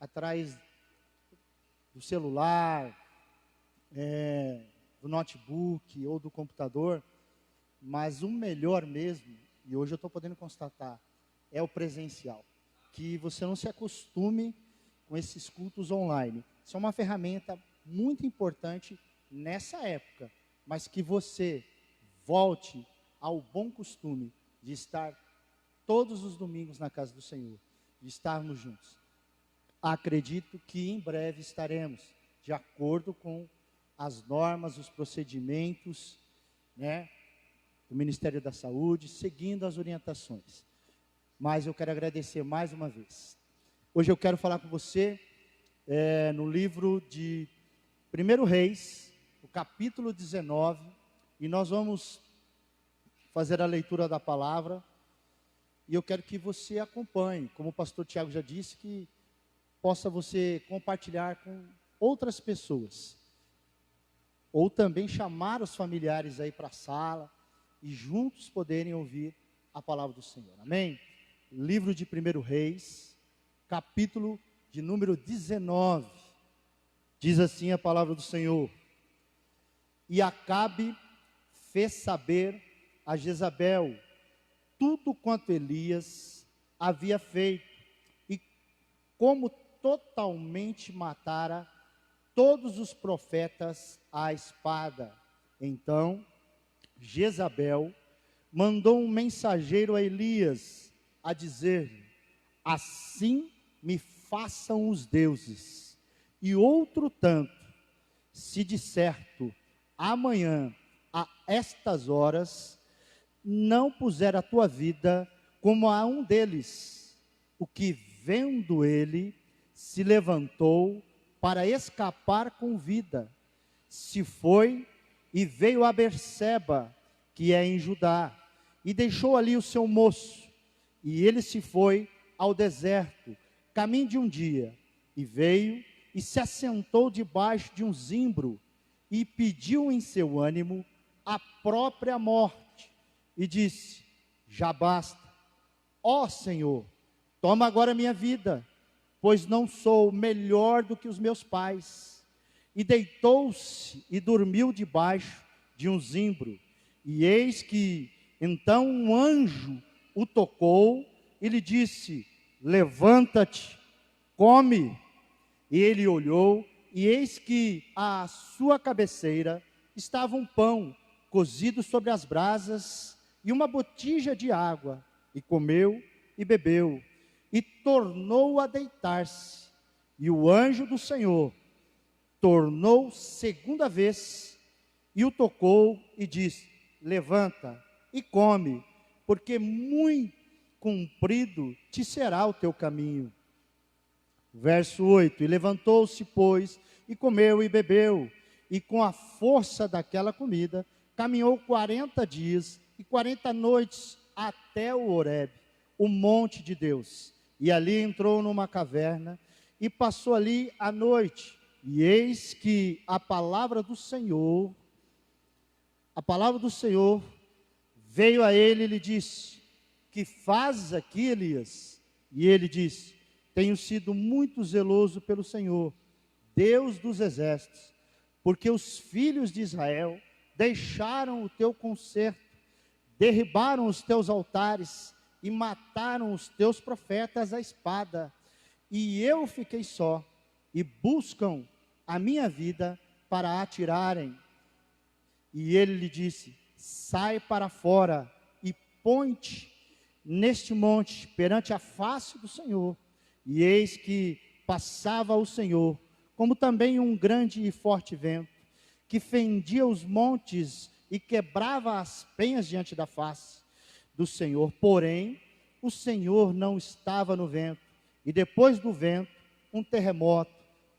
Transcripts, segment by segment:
atrás do celular, do notebook ou do computador, mas o melhor mesmo, e hoje eu estou podendo constatar, é o presencial. Que você não se acostume com esses cultos online. Isso é uma ferramenta muito importante nessa época, mas que você volte ao bom costume de estar todos os domingos na casa do Senhor, de estarmos juntos. Acredito que em breve estaremos, de acordo com as normas, os procedimentos, do Ministério da Saúde, seguindo as orientações. Mas eu quero agradecer mais uma vez. Hoje eu quero falar com você no livro de 1 Reis, o capítulo 19, e nós vamos fazer a leitura da palavra, e eu quero que você acompanhe, como o pastor Tiago já disse, que possa você compartilhar com outras pessoas, ou também chamar os familiares aí para a sala, e juntos poderem ouvir a palavra do Senhor, amém? Livro de 1 Reis, capítulo de número 19, diz assim a palavra do Senhor: E Acabe fez saber a Jezabel tudo quanto Elias havia feito, e como totalmente matara todos os profetas à espada. Então Jezabel mandou um mensageiro a Elias a dizer-lhe: assim me façam os deuses, e outro tanto, se de certo amanhã a estas horas não puser a tua vida como a um deles. O que vendo ele se levantou para escapar com vida, se foi e veio a Berseba, que é em Judá, e deixou ali o seu moço, e ele se foi ao deserto, caminho de um dia, e veio e se assentou debaixo de um zimbro, e pediu em seu ânimo a própria morte, e disse: já basta, ó Senhor, toma agora minha vida, pois não sou melhor do que os meus pais. E deitou-se e dormiu debaixo de um zimbro, e eis que então um anjo o tocou e lhe disse: levanta-te, come. E ele olhou, e eis que à sua cabeceira estava um pão cozido sobre as brasas e uma botija de água, e comeu e bebeu, e tornou a deitar-se. E o anjo do Senhor tornou segunda vez, e o tocou e disse: levanta e come, porque muito comprido te será o teu caminho. Verso 8: e levantou-se, pois, e comeu e bebeu, e com a força daquela comida, caminhou 40 dias e 40 noites até o Horebe, o monte de Deus. E ali entrou numa caverna, e passou ali a noite. E eis que a palavra do Senhor veio a ele e lhe disse: que fazes aqui, Elias? E ele disse: tenho sido muito zeloso pelo Senhor, Deus dos exércitos, porque os filhos de Israel deixaram o teu concerto, derribaram os teus altares e mataram os teus profetas à espada. E eu fiquei só, e buscam a minha vida para a atirarem. E ele lhe disse: sai para fora e põe-te neste monte perante a face do Senhor. E eis que passava o Senhor, como também um grande e forte vento, que fendia os montes e quebrava as penhas diante da face do Senhor. Porém, o Senhor não estava no vento. E depois do vento, um terremoto.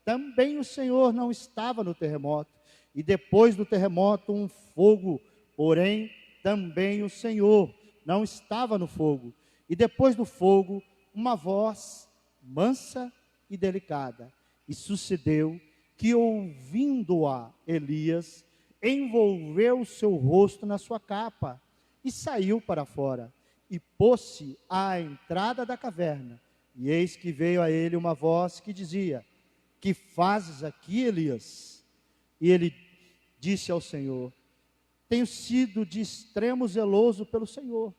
Também o Senhor não estava no terremoto. E depois do terremoto, um fogo. Porém, também o Senhor não estava no fogo. E depois do fogo, uma voz mansa e delicada. E sucedeu que, ouvindo-a, Elias envolveu o seu rosto na sua capa e saiu para fora, e pôs-se à entrada da caverna, E eis que veio a ele uma voz que dizia: que fazes aqui, Elias? E ele disse ao Senhor: tenho sido de extremo zeloso pelo Senhor,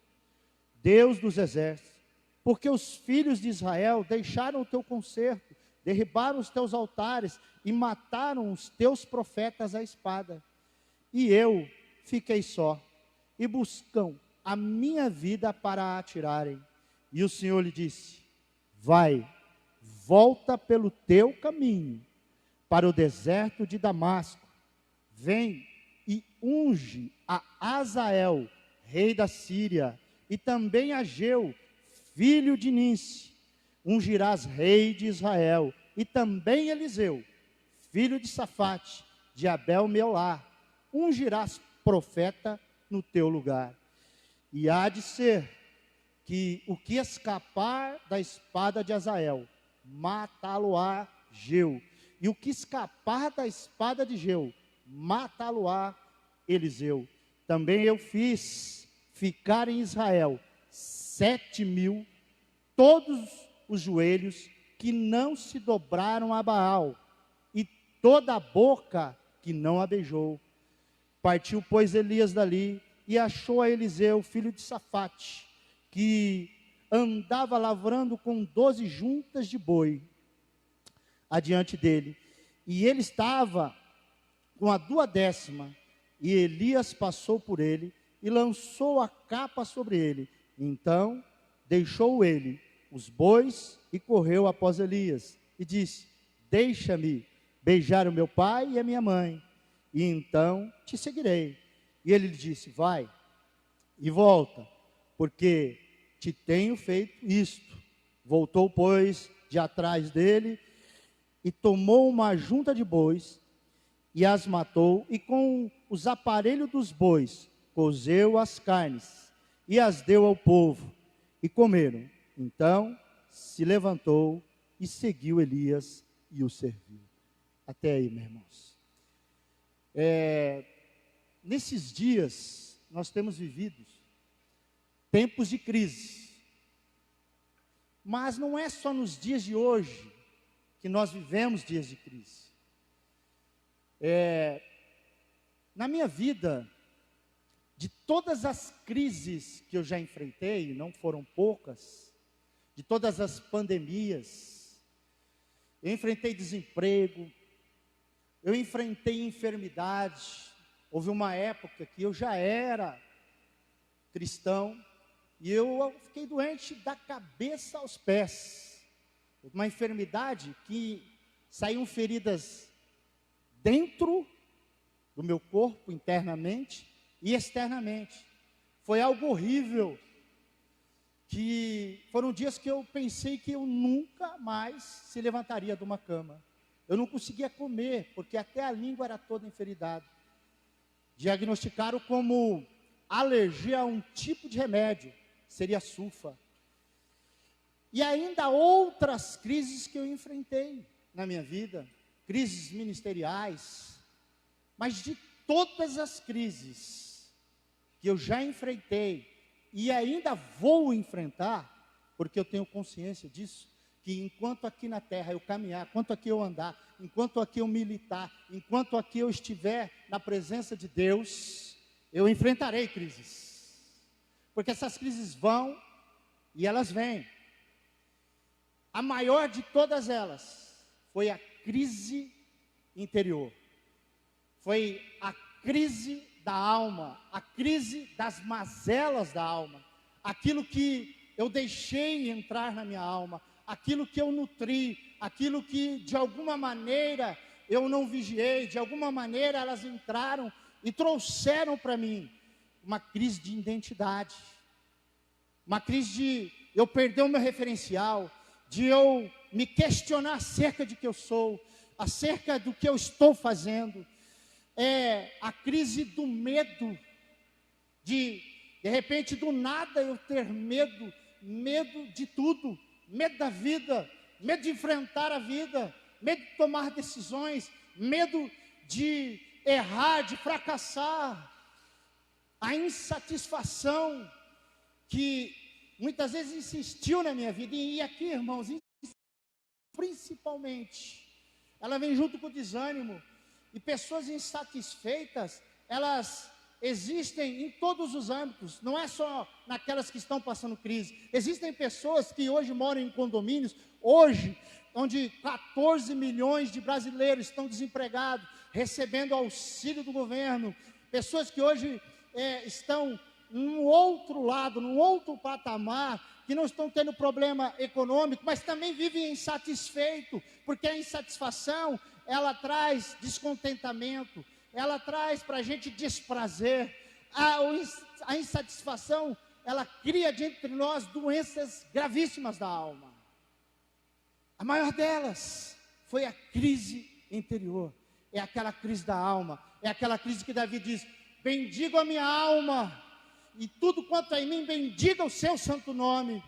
Deus dos exércitos, porque os filhos de Israel deixaram o teu concerto, derribaram os teus altares e mataram os teus profetas à espada. E eu fiquei só, e buscam a minha vida para a atirarem. E o Senhor lhe disse: vai, volta pelo teu caminho, para o deserto de Damasco, vem e unge a Azael, rei da Síria, e também a Jeu, filho de Ninsi, ungirás rei de Israel, e também Eliseu, filho de Safate, de Abel-Meolá, ungirás profeta no teu lugar. E há de ser que o que escapar da espada de Azael, matá-lo-á Jeu, e o que escapar da espada de Jeu, matá-lo-á Eliseu. Também eu fiz ficar em Israel 7.000, todos os joelhos que não se dobraram a Baal, e toda a boca que não a beijou. Partiu, pois, Elias dali, e achou a Eliseu, filho de Safate, que andava lavrando com 12 juntas de boi adiante dele, e ele estava com a 12ª, e Elias passou por ele, e lançou a capa sobre ele. Então deixou ele os bois, e correu após Elias, e disse: deixa-me beijar o meu pai e a minha mãe, e então te seguirei. E ele lhe disse: vai e volta, porque te tenho feito isto. Voltou, pois, de atrás dele, e tomou uma junta de bois, e as matou, e com os aparelhos dos bois cozeu as carnes, e as deu ao povo, e comeram. Então se levantou e seguiu Elias e o serviu. Até aí, meus irmãos. Nesses dias nós temos vivido tempos de crise, mas não é só nos dias de hoje que nós vivemos dias de crise. Na minha vida, de todas as crises que eu já enfrentei, não foram poucas, de todas as pandemias, eu enfrentei desemprego, eu enfrentei enfermidade. Houve uma época que eu já era cristão, e eu fiquei doente da cabeça aos pés. Uma enfermidade que saíam feridas dentro do meu corpo, internamente e externamente. Foi algo horrível, que foram dias que eu pensei que eu nunca mais se levantaria de uma cama. Eu não conseguia comer, porque até a língua era toda enferidada. Diagnosticaram como alergia a um tipo de remédio, seria sulfa. E ainda outras crises que eu enfrentei na minha vida, crises ministeriais, mas de todas as crises que eu já enfrentei e ainda vou enfrentar, porque eu tenho consciência disso, que enquanto aqui na terra eu caminhar, enquanto aqui eu andar, enquanto aqui eu militar, enquanto aqui eu estiver na presença de Deus, eu enfrentarei crises, porque essas crises vão e elas vêm. A maior de todas elas foi a crise interior, foi a crise da alma, a crise das mazelas da alma, aquilo que eu deixei entrar na minha alma, aquilo que eu nutri, aquilo que de alguma maneira eu não vigiei, de alguma maneira elas entraram e trouxeram para mim uma crise de identidade, uma crise de eu perder o meu referencial, de eu me questionar acerca de que eu sou, acerca do que eu estou fazendo. É a crise do medo, de repente do nada eu ter medo de tudo, medo da vida, medo de enfrentar a vida, medo de tomar decisões, medo de errar, de fracassar, a insatisfação que muitas vezes insistiu na minha vida, e aqui, irmãos, principalmente, ela vem junto com o desânimo, e pessoas insatisfeitas, elas existem em todos os âmbitos, não é só naquelas que estão passando crise. Existem pessoas que hoje moram em condomínios, hoje, onde 14 milhões de brasileiros estão desempregados, recebendo auxílio do governo, pessoas que hoje estão num outro lado, num outro patamar, que não estão tendo problema econômico, mas também vivem insatisfeito, porque a insatisfação, ela traz descontentamento, ela traz para a gente desprazer, a insatisfação, ela cria dentro de nós doenças gravíssimas da alma. A maior delas foi a crise interior, é aquela crise da alma, é aquela crise que Davi diz: bendigo a minha alma, e tudo quanto é em mim, bendiga o seu santo nome.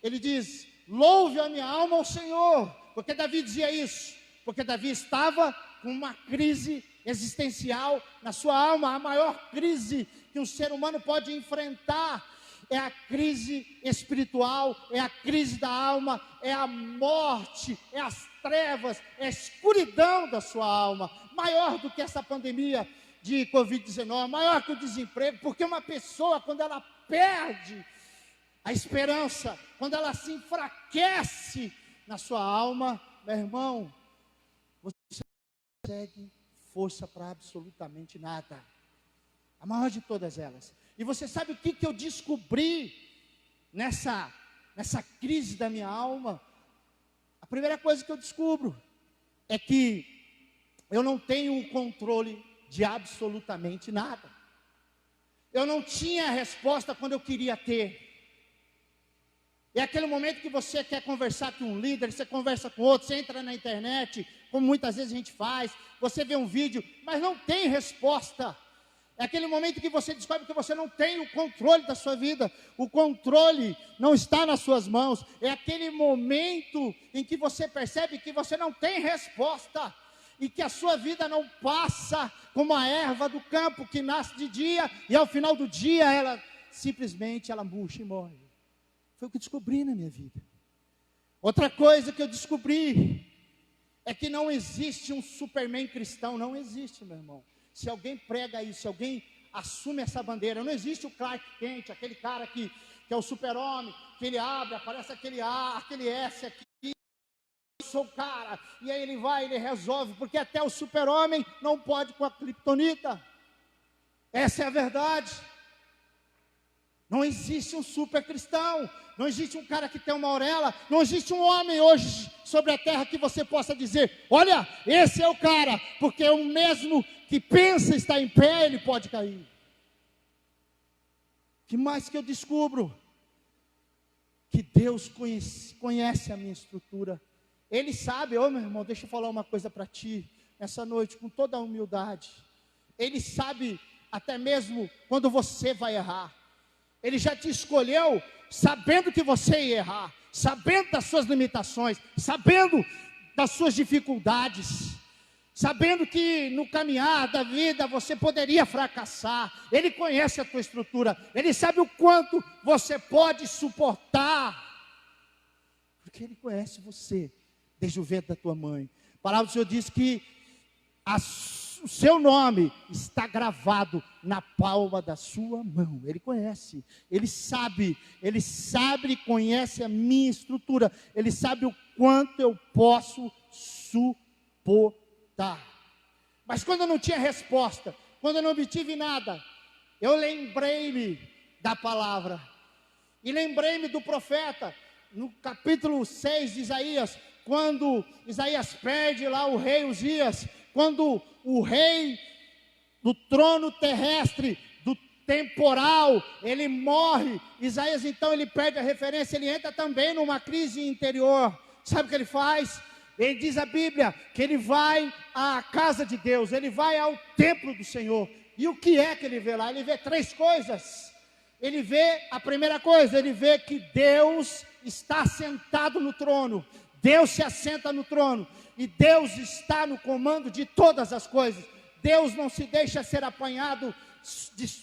Ele diz: louve a minha alma ao Senhor. Porque Davi dizia isso? Porque Davi estava com uma crise existencial na sua alma. A maior crise que um ser humano pode enfrentar é a crise espiritual, é a crise da alma, é a morte, é as trevas, é a escuridão da sua alma. Maior do que essa pandemia de Covid-19, maior que o desemprego, porque uma pessoa, quando ela perde a esperança, quando ela se enfraquece na sua alma, meu irmão, você não consegue força para absolutamente nada. A maior de todas elas. E você sabe o que eu descobri nessa crise da minha alma? A primeira coisa que eu descubro é que eu não tenho o controle de absolutamente nada. Eu não tinha a resposta quando eu queria ter. É aquele momento que você quer conversar com um líder, você conversa com outro, você entra na internet, como muitas vezes a gente faz, você vê um vídeo, mas não tem resposta. É aquele momento que você descobre que você não tem o controle da sua vida, o controle não está nas suas mãos. É aquele momento em que você percebe que você não tem resposta, e que a sua vida não passa como a erva do campo que nasce de dia, e ao final do dia ela simplesmente murcha e morre. Foi o que eu descobri na minha vida. Outra coisa que eu descobri é que não existe um Superman cristão. Não existe, meu irmão. Se alguém prega isso, se alguém assume essa bandeira, não existe o Clark Kent, aquele cara que é o super-homem, que ele abre, aparece aquele A, aquele S aqui, eu sou o cara, e aí ele vai, ele resolve, porque até o super-homem não pode com a criptonita. Essa é a verdade. Não existe um super cristão, não existe um cara que tem uma auréola, não existe um homem hoje sobre a terra que você possa dizer: olha, esse é o cara, porque o mesmo que pensa estar em pé, ele pode cair. Que mais que eu descubro? Que Deus conhece a minha estrutura. Ele sabe, meu irmão, deixa eu falar uma coisa para ti, nessa noite, com toda a humildade. Ele sabe até mesmo quando você vai errar. Ele já te escolheu sabendo que você ia errar, sabendo das suas limitações, sabendo das suas dificuldades, sabendo que no caminhar da vida você poderia fracassar. Ele conhece a tua estrutura, ele sabe o quanto você pode suportar, porque ele conhece você desde o ventre da tua mãe. A palavra do Senhor diz que o seu nome está gravado na palma da sua mão. Ele conhece, ele sabe e conhece a minha estrutura. Ele sabe o quanto eu posso suportar. Mas quando eu não tinha resposta, quando eu não obtive nada, eu lembrei-me da palavra. E lembrei-me do profeta, no capítulo 6 de Isaías, quando Isaías perde lá o rei Uzias, quando o rei do trono terrestre, do temporal, ele morre. Isaías então ele perde a referência, ele entra também numa crise interior. Sabe o que ele faz? Ele diz a Bíblia que ele vai à casa de Deus, ele vai ao templo do Senhor. E o que é que ele vê lá? Ele vê três coisas. Ele vê, a primeira coisa, ele vê que Deus está sentado no trono. Deus se assenta no trono, e Deus está no comando de todas as coisas. Deus não se deixa ser apanhado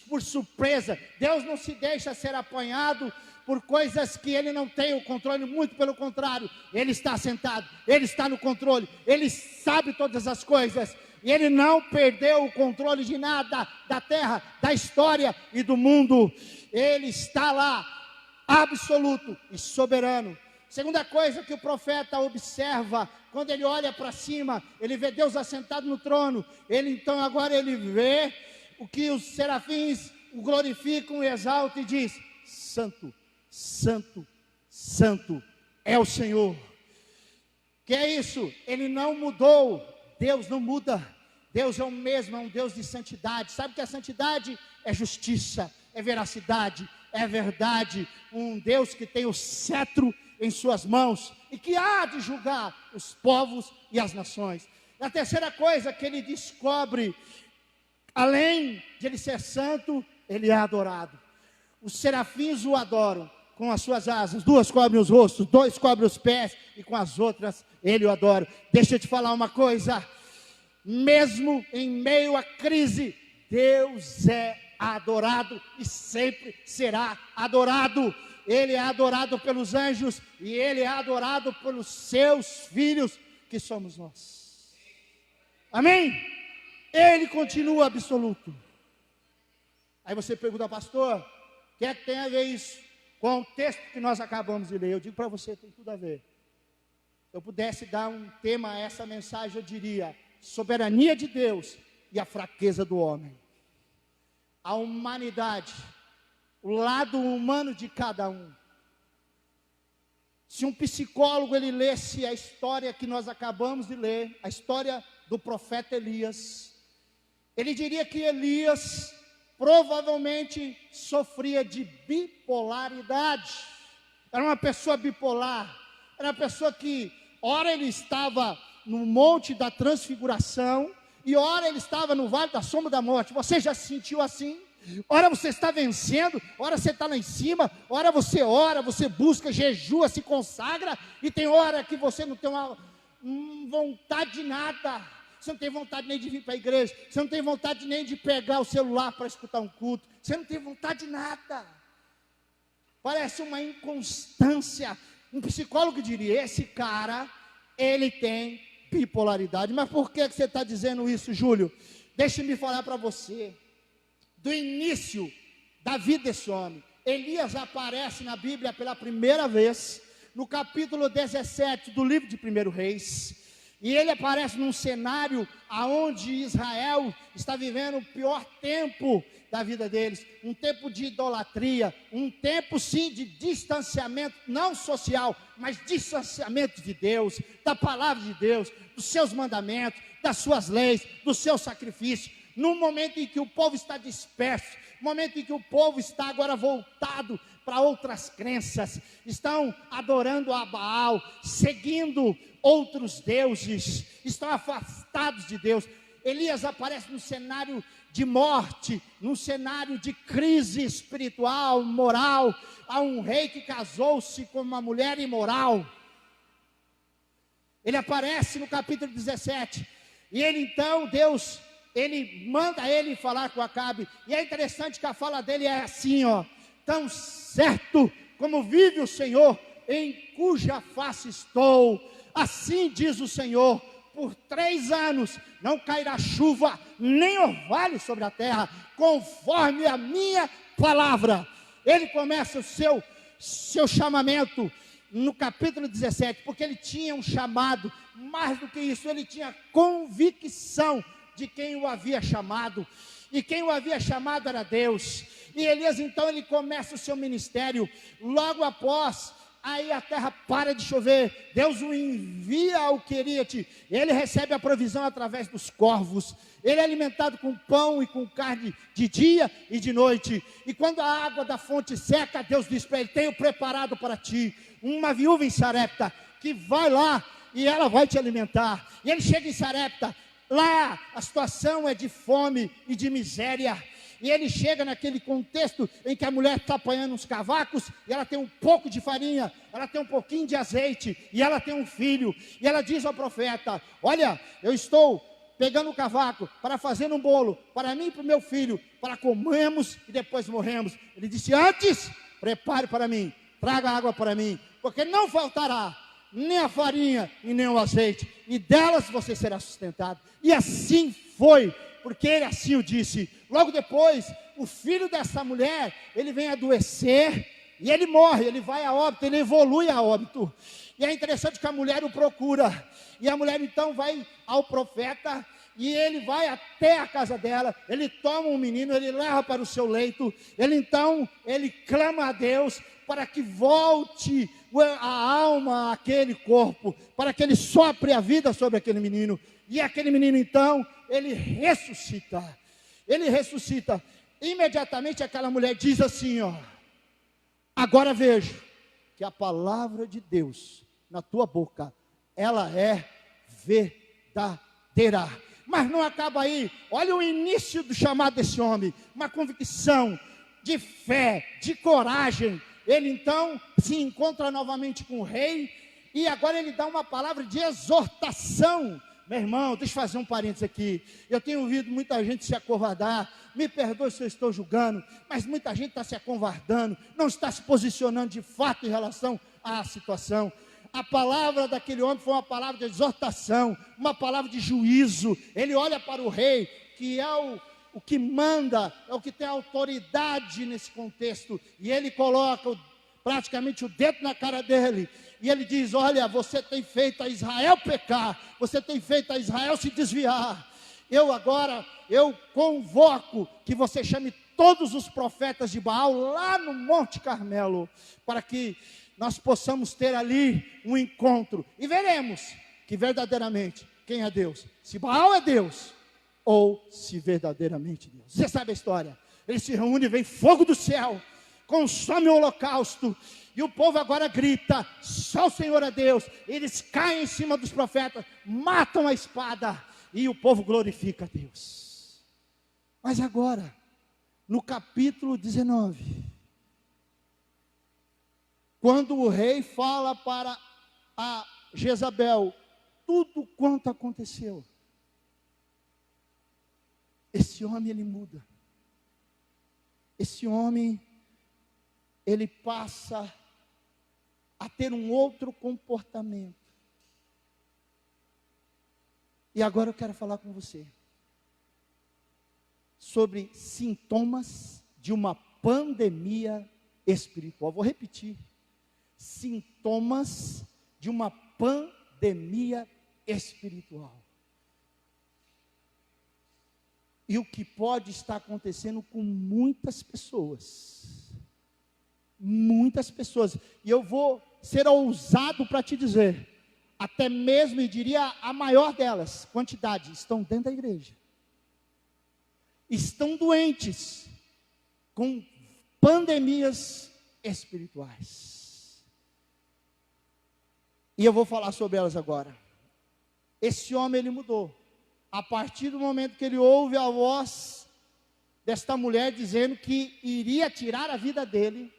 por surpresa, Deus não se deixa ser apanhado por coisas que ele não tem o controle, muito pelo contrário, ele está sentado, ele está no controle, ele sabe todas as coisas, e ele não perdeu o controle de nada, da terra, da história e do mundo. Ele está lá, absoluto e soberano. Segunda coisa que o profeta observa, quando ele olha para cima, ele vê Deus assentado no trono. Então agora ele vê o que os serafins o glorificam e exaltam e diz: Santo, Santo, Santo é o Senhor. Que é isso? Ele não mudou. Deus não muda. Deus é o mesmo, é um Deus de santidade. Sabe que a santidade é justiça, é veracidade, é verdade. Um Deus que tem o cetro em suas mãos e que há de julgar os povos e as nações. A terceira coisa que ele descobre, além de ele ser santo, ele é adorado. Os serafins o adoram com as suas asas, 2 cobrem os rostos, 2 cobrem os pés, e com as outras ele o adora. Deixa eu te falar uma coisa, mesmo em meio à crise, Deus é adorado e sempre será adorado. Ele é adorado pelos anjos e ele é adorado pelos seus filhos, que somos nós. Amém? Ele continua absoluto. Aí você pergunta: pastor, o que é que tem a ver isso com o texto que nós acabamos de ler? Eu digo para você, tem tudo a ver. Se eu pudesse dar um tema a essa mensagem, eu diria: soberania de Deus e a fraqueza do homem. A humanidade, o lado humano de cada um. Se um psicólogo ele lesse a história que nós acabamos de ler, a história do profeta Elias, ele diria que Elias provavelmente sofria de bipolaridade. Era uma pessoa bipolar, era uma pessoa que ora ele estava no monte da transfiguração e ora ele estava no vale da sombra da morte. Você já se sentiu assim? Ora você está vencendo, ora você está lá em cima, ora você ora, você busca, jejua, se consagra, e tem hora que você não tem uma vontade de nada. Você não tem vontade nem de vir para a igreja, você não tem vontade nem de pegar o celular para escutar um culto, você não tem vontade de nada. Parece uma inconstância. Um psicólogo diria: esse cara, ele tem bipolaridade. Mas por que você está dizendo isso, Júlio? Deixa-me falar para você. Do início da vida desse homem, Elias aparece na Bíblia pela primeira vez, no capítulo 17 do livro de 1 Reis, e ele aparece num cenário onde Israel está vivendo o pior tempo da vida deles, um tempo de idolatria, um tempo sim de distanciamento, não social, mas distanciamento de Deus, da palavra de Deus, dos seus mandamentos, das suas leis, dos seus sacrifícios. No momento em que o povo está disperso, no momento em que o povo está agora voltado para outras crenças, estão adorando a Baal, seguindo outros deuses, estão afastados de Deus. Elias aparece num cenário de morte, num cenário de crise espiritual, moral. Há um rei que casou-se com uma mulher imoral. Ele aparece no capítulo 17, e ele então, Deus, ele manda ele falar com Acabe, e é interessante que a fala dele é assim, ó: tão certo como vive o Senhor, em cuja face estou, assim diz o Senhor, por 3 anos não cairá chuva, nem orvalho sobre a terra, conforme a minha palavra. Ele começa o seu chamamento no capítulo 17, porque ele tinha um chamado, mais do que isso, ele tinha convicção de quem o havia chamado, e quem o havia chamado era Deus. E Elias então ele começa o seu ministério. Logo após, aí a terra para de chover, Deus o envia ao Querite, ele recebe a provisão através dos corvos, ele é alimentado com pão e com carne de dia e de noite, e quando a água da fonte seca, Deus diz para ele: tenho preparado para ti uma viúva em Sarepta, que vai lá e ela vai te alimentar. E ele chega em Sarepta. Lá a situação é de fome e de miséria, e ele chega naquele contexto em que a mulher está apanhando uns cavacos, e ela tem um pouco de farinha, ela tem um pouquinho de azeite, e ela tem um filho, e ela diz ao profeta: olha, eu estou pegando o cavaco para fazer um bolo, para mim e para o meu filho, para comermos e depois morremos. Ele disse: antes prepare para mim, traga água para mim, porque não faltará nem a farinha e nem o azeite, e delas você será sustentado. E assim foi, porque ele assim o disse. Logo depois, o filho dessa mulher, ele vem adoecer, e ele morre, ele vai a óbito, ele evolui a óbito. E é interessante que a mulher o procura, e a mulher então vai ao profeta, e ele vai até a casa dela, ele toma um menino, ele leva para o seu leito, ele clama a Deus, para que volte a alma àquele corpo, para que ele sopre a vida sobre aquele menino, e aquele menino então, ele ressuscita, imediatamente aquela mulher diz assim, agora vejo, que a palavra de Deus, na tua boca, ela é verdadeira, mas não acaba aí, olha o início do chamado desse homem, uma convicção, de fé, de coragem. Ele então se encontra novamente com o rei, e agora ele dá uma palavra de exortação. Meu irmão, deixa eu fazer um parênteses aqui, eu tenho ouvido muita gente se acovardar, me perdoe se eu estou julgando, mas muita gente está se acovardando, não está se posicionando de fato em relação à situação. A palavra daquele homem foi uma palavra de exortação, uma palavra de juízo. Ele olha para o rei, que é o que manda, é o que tem autoridade nesse contexto, e ele coloca praticamente o dedo na cara dele, e ele diz, olha, você tem feito a Israel pecar, você tem feito a Israel se desviar, eu convoco que você chame todos os profetas de Baal lá no Monte Carmelo, para que nós possamos ter ali um encontro, e veremos que verdadeiramente, quem é Deus, se Baal é Deus, ou se verdadeiramente Deus. Você sabe a história, ele se reúne, vem fogo do céu, consome o holocausto, e o povo agora grita, só o Senhor é Deus. Eles caem em cima dos profetas, matam a espada, e o povo glorifica a Deus. Mas agora, no capítulo 19, quando o rei fala para a Jezabel, tudo quanto aconteceu, esse homem ele muda, esse homem ele passa a ter um outro comportamento. E agora eu quero falar com você sobre sintomas de uma pandemia espiritual. Vou repetir, sintomas de uma pandemia espiritual. E o que pode estar acontecendo com muitas pessoas. Muitas pessoas. E eu vou ser ousado para te dizer, até mesmo, e diria a maior delas, quantidade, estão dentro da igreja. Estão doentes com pandemias espirituais. E eu vou falar sobre elas agora. Esse homem, ele mudou. A partir do momento que ele ouve a voz desta mulher dizendo que iria tirar a vida dele,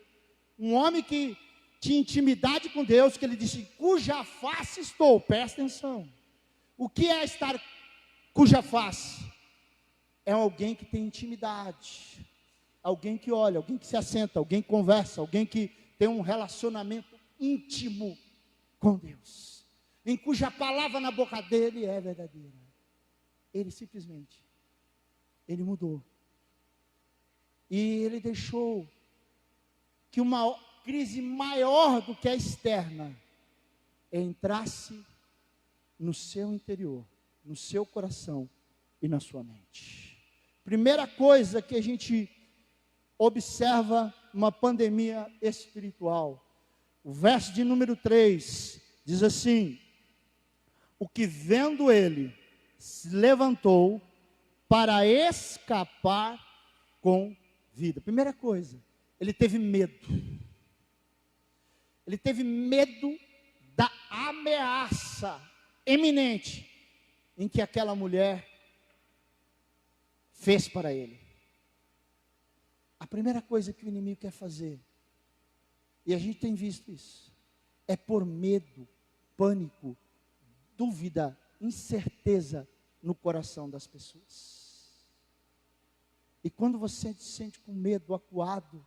um homem que tinha intimidade com Deus, que ele disse, cuja face estou, presta atenção. O que é estar cuja face? É alguém que tem intimidade, alguém que olha, alguém que se assenta, alguém que conversa, alguém que tem um relacionamento íntimo com Deus, em cuja palavra na boca dele é verdadeira. Ele simplesmente, ele mudou, e ele deixou que uma crise maior do que a externa entrasse no seu interior, no seu coração e na sua mente. Primeira coisa que a gente observa uma pandemia espiritual, o verso de número 3 diz assim: o que vendo ele se levantou para escapar com vida. Primeira coisa, ele teve medo. Ele teve medo da ameaça iminente em que aquela mulher fez para ele. A primeira coisa que o inimigo quer fazer, e a gente tem visto isso, é pôr medo, pânico, dúvida, incerteza no coração das pessoas. E quando você se sente com medo, acuado,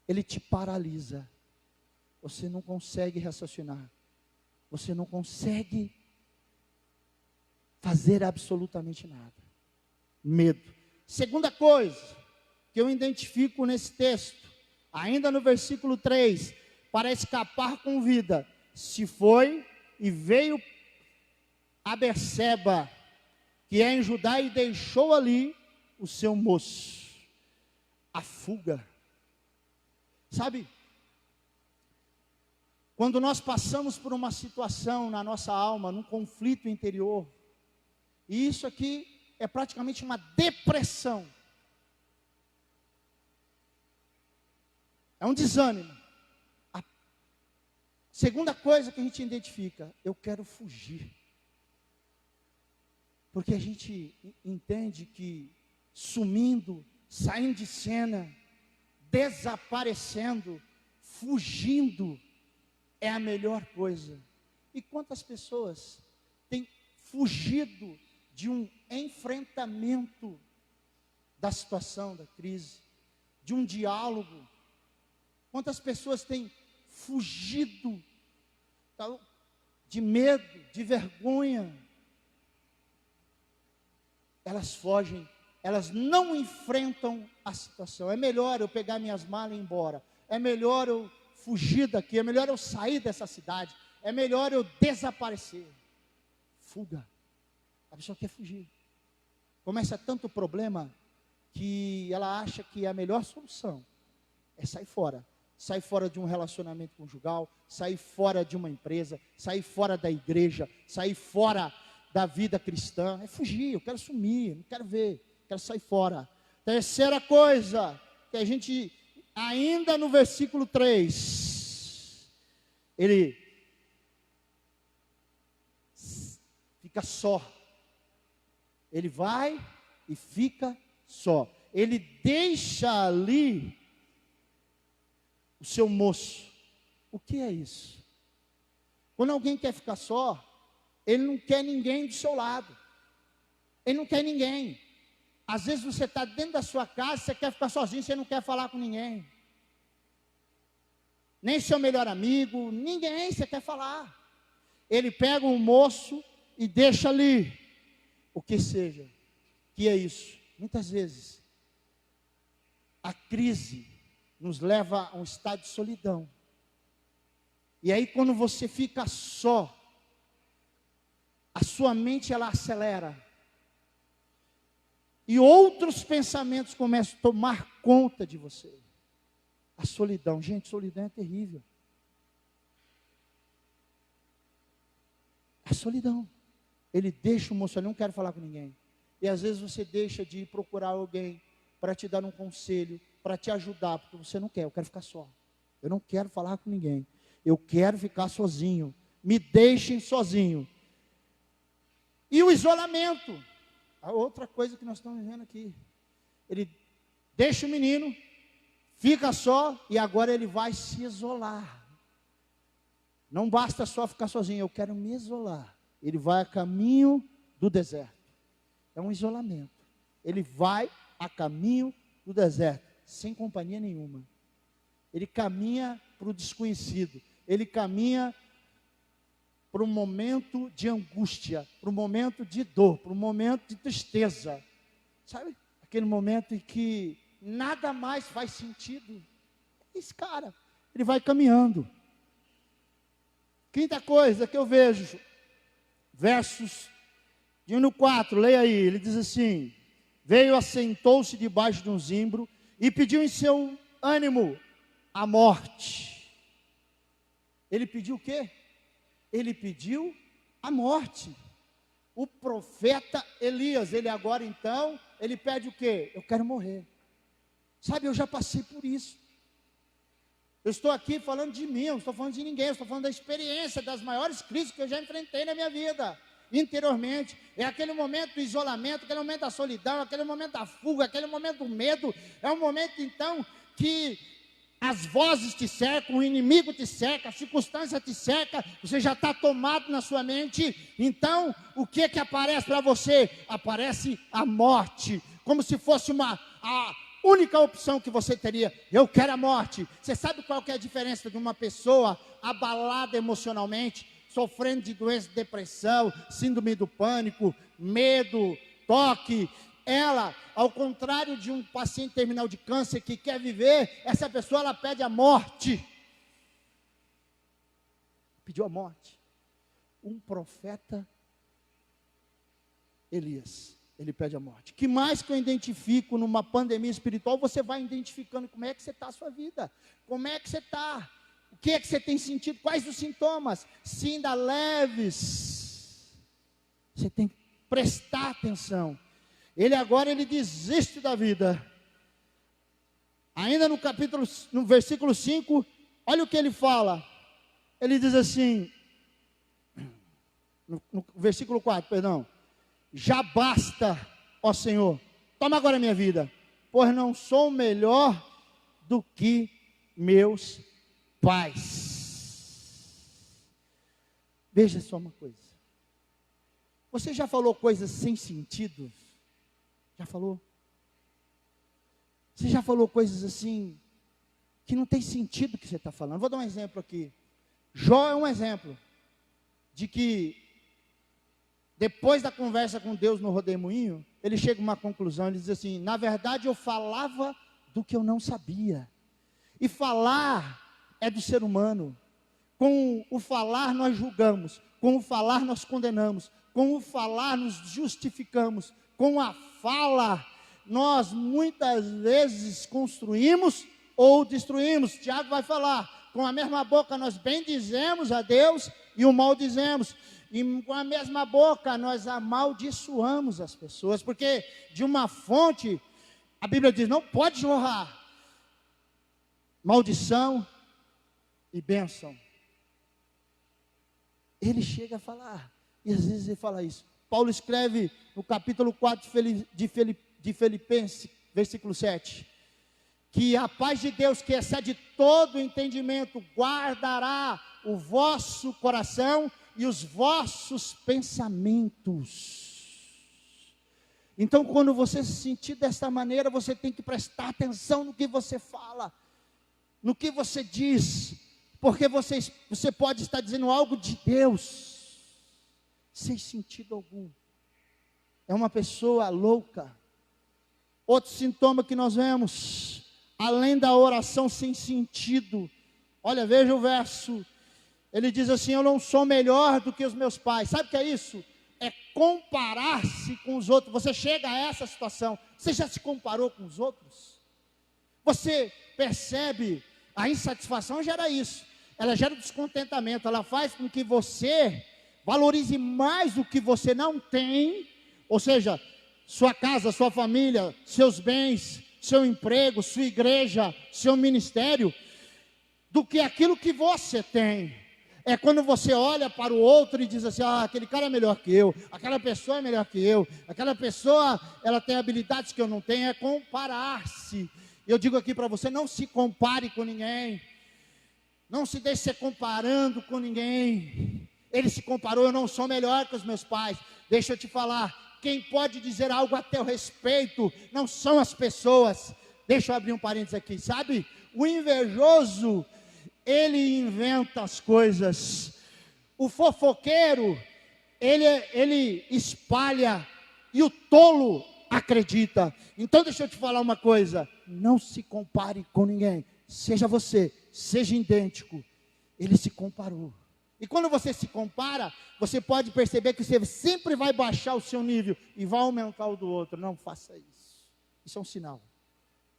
ele te paralisa. Você não consegue raciocinar. Você não consegue fazer absolutamente nada. Medo. Segunda coisa que eu identifico nesse texto, ainda no versículo 3, para escapar com vida, se foi e veio a Berseba, que é em Judá, e deixou ali o seu moço. A fuga. Sabe, quando nós passamos por uma situação na nossa alma, num conflito interior, e isso aqui é praticamente uma depressão, é um desânimo. A segunda coisa que a gente identifica, eu quero fugir. Porque a gente entende que sumindo, saindo de cena, desaparecendo, fugindo, é a melhor coisa. E quantas pessoas têm fugido de um enfrentamento da situação, da crise, de um diálogo? Quantas pessoas têm fugido de medo, de vergonha? Elas fogem, elas não enfrentam a situação. É melhor eu pegar minhas malas e ir embora. É melhor eu fugir daqui. É melhor eu sair dessa cidade. É melhor eu desaparecer. Fuga. A pessoa quer fugir. Começa tanto problema que ela acha que a melhor solução é sair fora. Sair fora de um relacionamento conjugal, sair fora de uma empresa, sair fora da igreja, sair fora da vida cristã. É fugir, eu quero sumir, não quero ver, quero sair fora. Terceira coisa, que a gente, ainda no versículo 3, ele fica só. Ele vai e fica só. Ele deixa ali o seu moço. O que é isso? Quando alguém quer ficar só, ele não quer ninguém do seu lado. Ele não quer ninguém. Às vezes você está dentro da sua casa, você quer ficar sozinho, você não quer falar com ninguém. Nem seu melhor amigo, ninguém você quer falar. Ele pega o moço e deixa ali. O que seja. Que é isso? Muitas vezes, a crise nos lva a um estado de solidão. E aí quando você fica só, a sua mente ela acelera. E outros pensamentos começam a tomar conta de você. A solidão, gente, solidão é terrível. A solidão. Ele deixa o moço ali, não quero falar com ninguém. E às vezes você deixa de ir procurar alguém para te dar um conselho, para te ajudar, porque você não quer, eu quero ficar só. Eu não quero falar com ninguém. Eu quero ficar sozinho. Me deixem sozinho. E o isolamento. A outra coisa que nós estamos vendo aqui. Ele deixa o menino, fica só e agora ele vai se isolar. Não basta só ficar sozinho, eu quero me isolar. Ele vai a caminho do deserto. É um isolamento. Ele vai a caminho do deserto, sem companhia nenhuma. Ele caminha para o desconhecido. Ele caminha para um momento de angústia, para um momento de dor, para um momento de tristeza. Sabe? Aquele momento em que nada mais faz sentido. Esse cara, ele vai caminhando. Quinta coisa que eu vejo, versos de 1 no 4, leia aí, ele diz assim: veio, assentou-se debaixo de um zimbro e pediu em seu ânimo a morte. Ele pediu o quê? Ele pediu a morte. O profeta Elias, ele agora então, ele pede o quê? Eu quero morrer. Sabe, eu já passei por isso. Eu estou aqui falando de mim, eu não estou falando de ninguém, eu estou falando da experiência, das maiores crises que eu já enfrentei na minha vida, interiormente. É aquele momento do isolamento, aquele momento da solidão, aquele momento da fuga, aquele momento do medo. É um momento então que as vozes te cercam, o inimigo te cerca, a circunstância te cerca, você já está tomado na sua mente. Então, o que aparece para você? Aparece a morte, como se fosse única opção que você teria. Eu quero a morte. Você sabe qual que é a diferença de uma pessoa abalada emocionalmente, sofrendo de doença de depressão, síndrome do pânico, medo, toque? Ela, ao contrário de um paciente terminal de câncer que quer viver, essa pessoa ela pede a morte. Pediu a morte. Um profeta, Elias, ele pede a morte. Que mais que eu identifico numa pandemia espiritual, você vai identificando como é que você está a sua vida. Como é que você está? O que é que você tem sentido? Quais os sintomas? Se ainda leves, você tem que prestar atenção. Ele agora desiste da vida. Ainda no versículo 5, olha o que ele fala. Ele diz assim, no versículo 4, perdão. Já basta, ó Senhor, toma agora a minha vida, pois não sou melhor do que meus pais. Veja só uma coisa. Você já falou coisas sem sentido? Já falou? Você já falou coisas assim, que não tem sentido o que você está falando? Vou dar um exemplo aqui. Jó é um exemplo, de que, depois da conversa com Deus no rodemoinho, ele chega a uma conclusão, ele diz assim, na verdade eu falava do que eu não sabia. E falar é do ser humano. Com o falar nós julgamos, com o falar nós condenamos, com o falar nos justificamos, com a fala nós muitas vezes construímos ou destruímos. Tiago vai falar, com a mesma boca nós bendizemos a Deus e o maldizemos. E com a mesma boca nós amaldiçoamos as pessoas, porque de uma fonte, a Bíblia diz, não pode jorrar maldição e bênção. Ele chega a falar, e às vezes ele fala isso. Paulo escreve no capítulo 4 de Filipenses, versículo 7, que a paz de Deus, que excede todo entendimento, guardará o vosso coração e os vossos pensamentos. Então, quando você se sentir desta maneira, você tem que prestar atenção no que você fala, no que você diz, porque você pode estar dizendo algo de Deus, sem sentido algum. É uma pessoa louca. Outro sintoma que nós vemos, além da oração sem sentido, olha, veja o verso. Ele diz assim, eu não sou melhor do que os meus pais. Sabe o que é isso? É comparar-se com os outros. Você chega a essa situação, você já se comparou com os outros? Você percebe, a insatisfação gera isso. Ela gera descontentamento, ela faz com que você valorize mais o que você não tem, ou seja, sua casa, sua família, seus bens, seu emprego, sua igreja, seu ministério, do que aquilo que você tem. É quando você olha para o outro e diz assim, aquele cara é melhor que eu, aquela pessoa é melhor que eu, aquela pessoa, ela tem habilidades que eu não tenho, é comparar-se. Eu digo aqui para você, não se compare com ninguém, não se deixe ser comparando com ninguém. Ele se comparou, eu não sou melhor que os meus pais. Deixa eu te falar, quem pode dizer algo a teu respeito não são as pessoas. Deixa eu abrir um parênteses aqui, sabe? O invejoso, ele inventa as coisas. O fofoqueiro, ele espalha, e o tolo acredita. Então deixa eu te falar uma coisa, não se compare com ninguém. Seja você, seja idêntico. Ele se comparou. E quando você se compara, você pode perceber que você sempre vai baixar o seu nível e vai aumentar o do outro. Não faça isso. Isso é um sinal.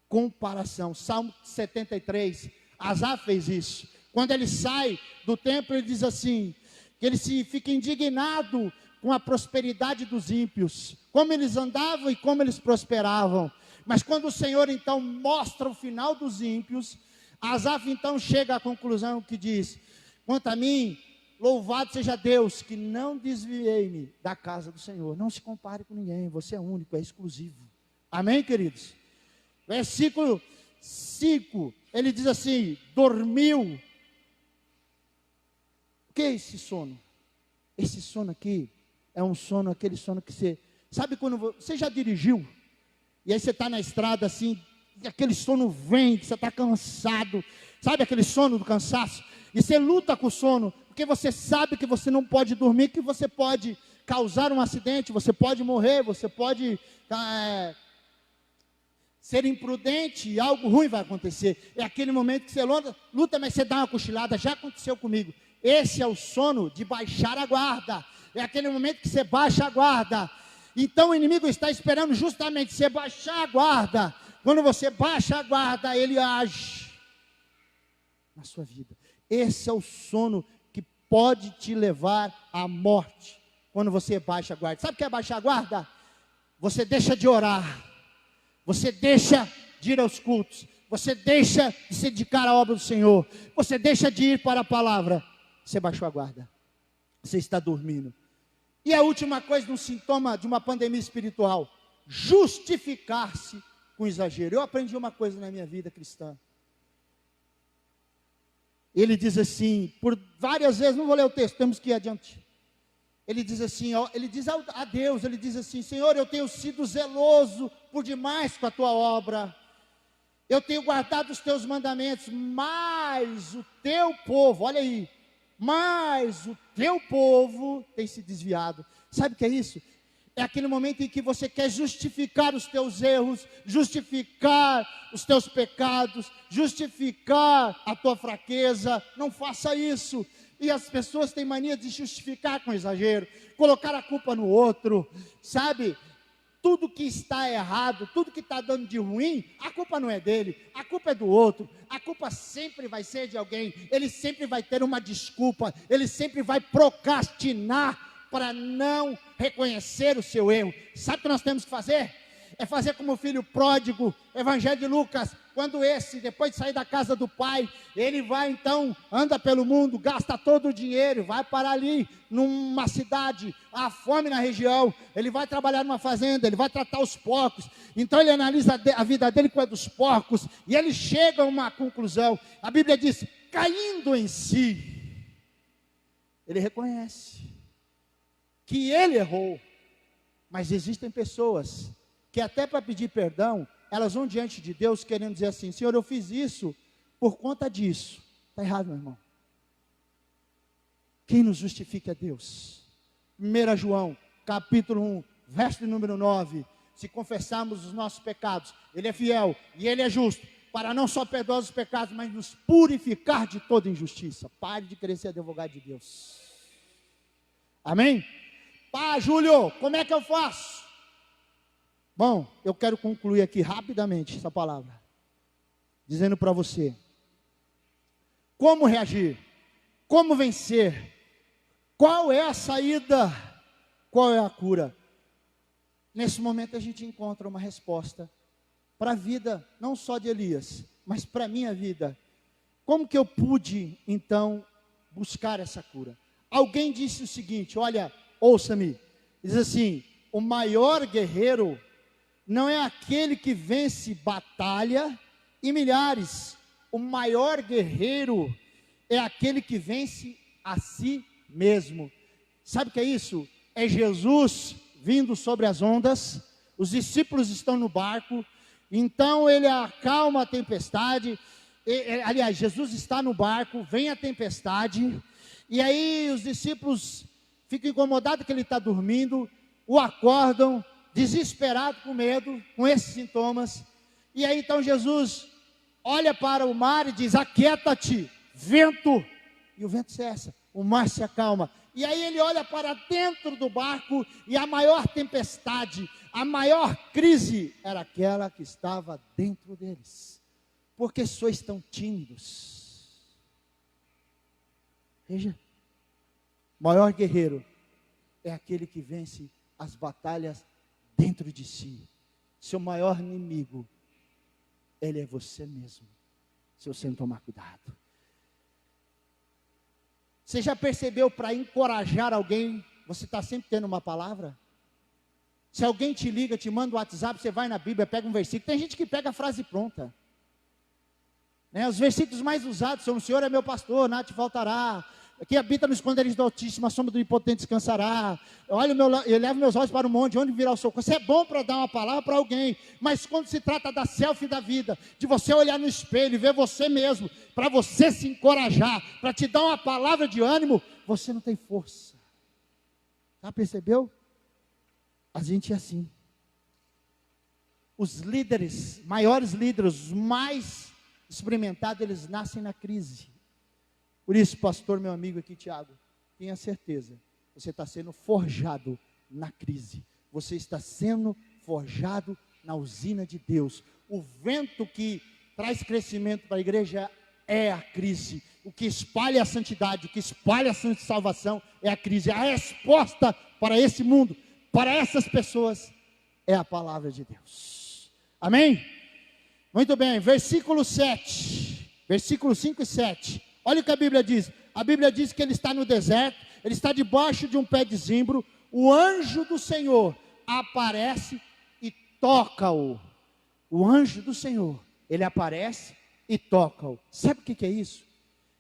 Comparação. Salmo 73, Asaf fez isso. Quando ele sai do templo, ele diz assim, que ele fica indignado com a prosperidade dos ímpios, como eles andavam e como eles prosperavam. Mas quando o Senhor então mostra o final dos ímpios, Asaf então chega à conclusão que diz, quanto a mim, louvado seja Deus, que não desviei-me da casa do Senhor. Não se compare com ninguém, você é único, é exclusivo. Amém, queridos? Versículo 5, ele diz assim, dormiu. O que é esse sono? Esse sono aqui, é um sono, aquele sono que você... Sabe quando você já dirigiu? E aí você está na estrada assim, e aquele sono vem, que você está cansado, sabe aquele sono do cansaço? E você luta com o sono, porque você sabe que você não pode dormir, que você pode causar um acidente, você pode morrer, você pode ser imprudente e algo ruim vai acontecer. É aquele momento que você luta, mas você dá uma cochilada. Já aconteceu comigo. Esse é o sono de baixar a guarda. É aquele momento que você baixa a guarda. Então o inimigo está esperando justamente você baixar a guarda. Quando você baixa a guarda, ele age na sua vida. Esse é o sono que pode te levar à morte. Quando você baixa a guarda. Sabe o que é baixar a guarda? Você deixa de orar. Você deixa de ir aos cultos. Você deixa de se dedicar à obra do Senhor. Você deixa de ir para a palavra. Você baixou a guarda. Você está dormindo. E a última coisa, um sintoma de uma pandemia espiritual: justificar-se com exagero. Eu aprendi uma coisa na minha vida cristã. Ele diz assim, por várias vezes, não vou ler o texto, temos que ir adiante. Ele diz assim, ele diz a Deus, ele diz assim: Senhor, eu tenho sido zeloso por demais com a tua obra, eu tenho guardado os teus mandamentos, mas o teu povo, olha aí, mas o teu povo tem se desviado. Sabe o que é isso? É aquele momento em que você quer justificar os teus erros, justificar os teus pecados, justificar a tua fraqueza. Não faça isso. E as pessoas têm mania de justificar com exagero, colocar a culpa no outro, sabe? Tudo que está errado, tudo que está dando de ruim, a culpa não é dele, a culpa é do outro, a culpa sempre vai ser de alguém, ele sempre vai ter uma desculpa, ele sempre vai procrastinar para não reconhecer o seu erro. Sabe o que nós temos que fazer? É fazer como o filho pródigo, Evangelho de Lucas, quando esse, depois de sair da casa do pai, ele vai então, anda pelo mundo, gasta todo o dinheiro, vai parar ali, numa cidade, há fome na região, ele vai trabalhar numa fazenda, ele vai tratar os porcos, então ele analisa a vida dele com a dos porcos, e ele chega a uma conclusão, a Bíblia diz, caindo em si, ele reconhece que ele errou, mas existem pessoas que até para pedir perdão, elas vão diante de Deus querendo dizer assim: Senhor, eu fiz isso por conta disso. Está errado, meu irmão. Quem nos justifica é Deus. 1 João, capítulo 1, verso número 9. Se confessarmos os nossos pecados, Ele é fiel e Ele é justo, para não só perdoar os pecados, mas nos purificar de toda injustiça. Pare de querer ser advogado de Deus. Amém? Pá, Júlio, como é que eu faço? Bom, eu quero concluir aqui rapidamente essa palavra, dizendo para você, como reagir, como vencer, qual é a saída, qual é a cura. Nesse momento a gente encontra uma resposta para a vida, não só de Elias, mas para a minha vida. Como que eu pude, então, buscar essa cura? Alguém disse o seguinte, olha, ouça-me, diz assim, o maior guerreiro não é aquele que vence batalha e milhares. O maior guerreiro é aquele que vence a si mesmo. Sabe o que é isso? É Jesus vindo sobre as ondas, os discípulos estão no barco, então ele acalma a tempestade. Aliás, Jesus está no barco, vem a tempestade, e aí os discípulos ficam incomodados que ele está dormindo, o acordam, desesperado, com medo, com esses sintomas, e aí então Jesus olha para o mar e diz, aquieta-te, vento, e o vento cessa, o mar se acalma, e aí ele olha para dentro do barco, e a maior tempestade, a maior crise, era aquela que estava dentro deles, porque sois tão tímidos. Veja, o maior guerreiro é aquele que vence as batalhas dentro de si. Seu maior inimigo, ele é você mesmo, se você não tomar cuidado. Você já percebeu, para encorajar alguém, você está sempre tendo uma palavra? Se alguém te liga, te manda um WhatsApp, você vai na Bíblia, pega um versículo. Tem gente que pega a frase pronta, né? Os versículos mais usados são, o Senhor é meu pastor, nada te faltará, que habita no esconderijo do Altíssimo, a sombra do Onipotente descansará. Eu levo meus olhos para o monte, onde virá o socorro. Isso é bom para dar uma palavra para alguém, mas quando se trata da selfie da vida, de você olhar no espelho e ver você mesmo, para você se encorajar, para te dar uma palavra de ânimo, você não tem força. Já percebeu? A gente é assim. Os líderes, maiores líderes, os mais experimentados, eles nascem na crise. Por isso, pastor, meu amigo aqui, Tiago, tenha certeza, você está sendo forjado na crise. Você está sendo forjado na usina de Deus. O vento que traz crescimento para a igreja é a crise. O que espalha a santidade, o que espalha a salvação é a crise. A resposta para esse mundo, para essas pessoas, é a palavra de Deus. Amém? Muito bem, versículo 7, versículo 5 e 7. Olha o que a Bíblia diz. A Bíblia diz que ele está no deserto, ele está debaixo de um pé de zimbro. O anjo do Senhor aparece e toca-o. O anjo do Senhor, ele aparece e toca-o. Sabe o que é isso?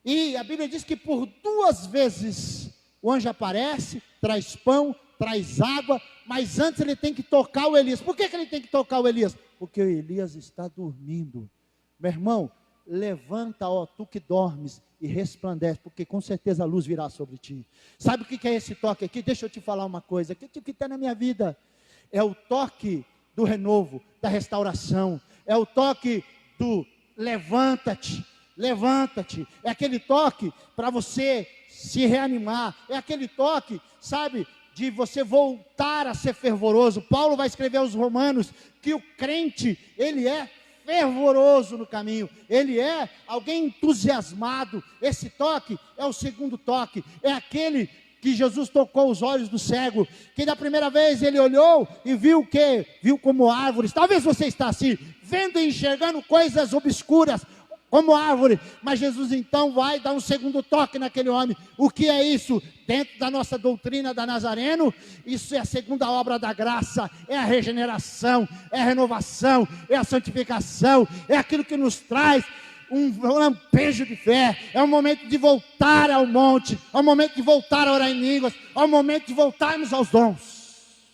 E a Bíblia diz que por 2 vezes o anjo aparece, traz pão, traz água, mas antes ele tem que tocar o Elias. Por que ele tem que tocar o Elias? Porque o Elias está dormindo. Meu irmão, levanta, ó, tu que dormes, e resplandece, porque com certeza a luz virá sobre ti. Sabe o que é esse toque aqui? Deixa eu te falar uma coisa, que está na minha vida, é o toque do renovo, da restauração, é o toque do levanta-te, levanta-te, é aquele toque para você se reanimar, é aquele toque, sabe, de você voltar a ser fervoroso. Paulo vai escrever aos Romanos, que o crente, ele é fervoroso no caminho, ele é alguém entusiasmado. Esse toque é o segundo toque, é aquele que Jesus tocou os olhos do cego, que da primeira vez ele olhou e viu o quê? Viu como árvores. Talvez você está assim, vendo e enxergando coisas obscuras, como árvore, mas Jesus então vai dar um segundo toque naquele homem. O que é isso? Dentro da nossa doutrina da Nazareno, isso é a segunda obra da graça, é a regeneração, é a renovação, é a santificação, é aquilo que nos traz um lampejo de fé, é o momento de voltar ao monte, é o momento de voltar a orar em línguas, é o momento de voltarmos aos dons.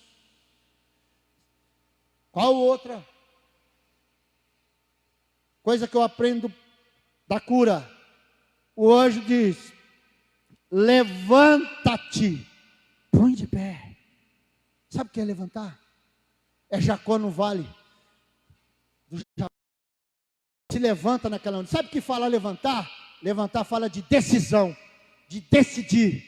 Qual outra coisa que eu aprendo da cura? O anjo diz: levanta-te, põe de pé. Sabe o que é levantar? É Jacó no vale do Jacó. Se levanta naquela onda. Sabe o que fala levantar? Levantar fala de decisão, de decidir.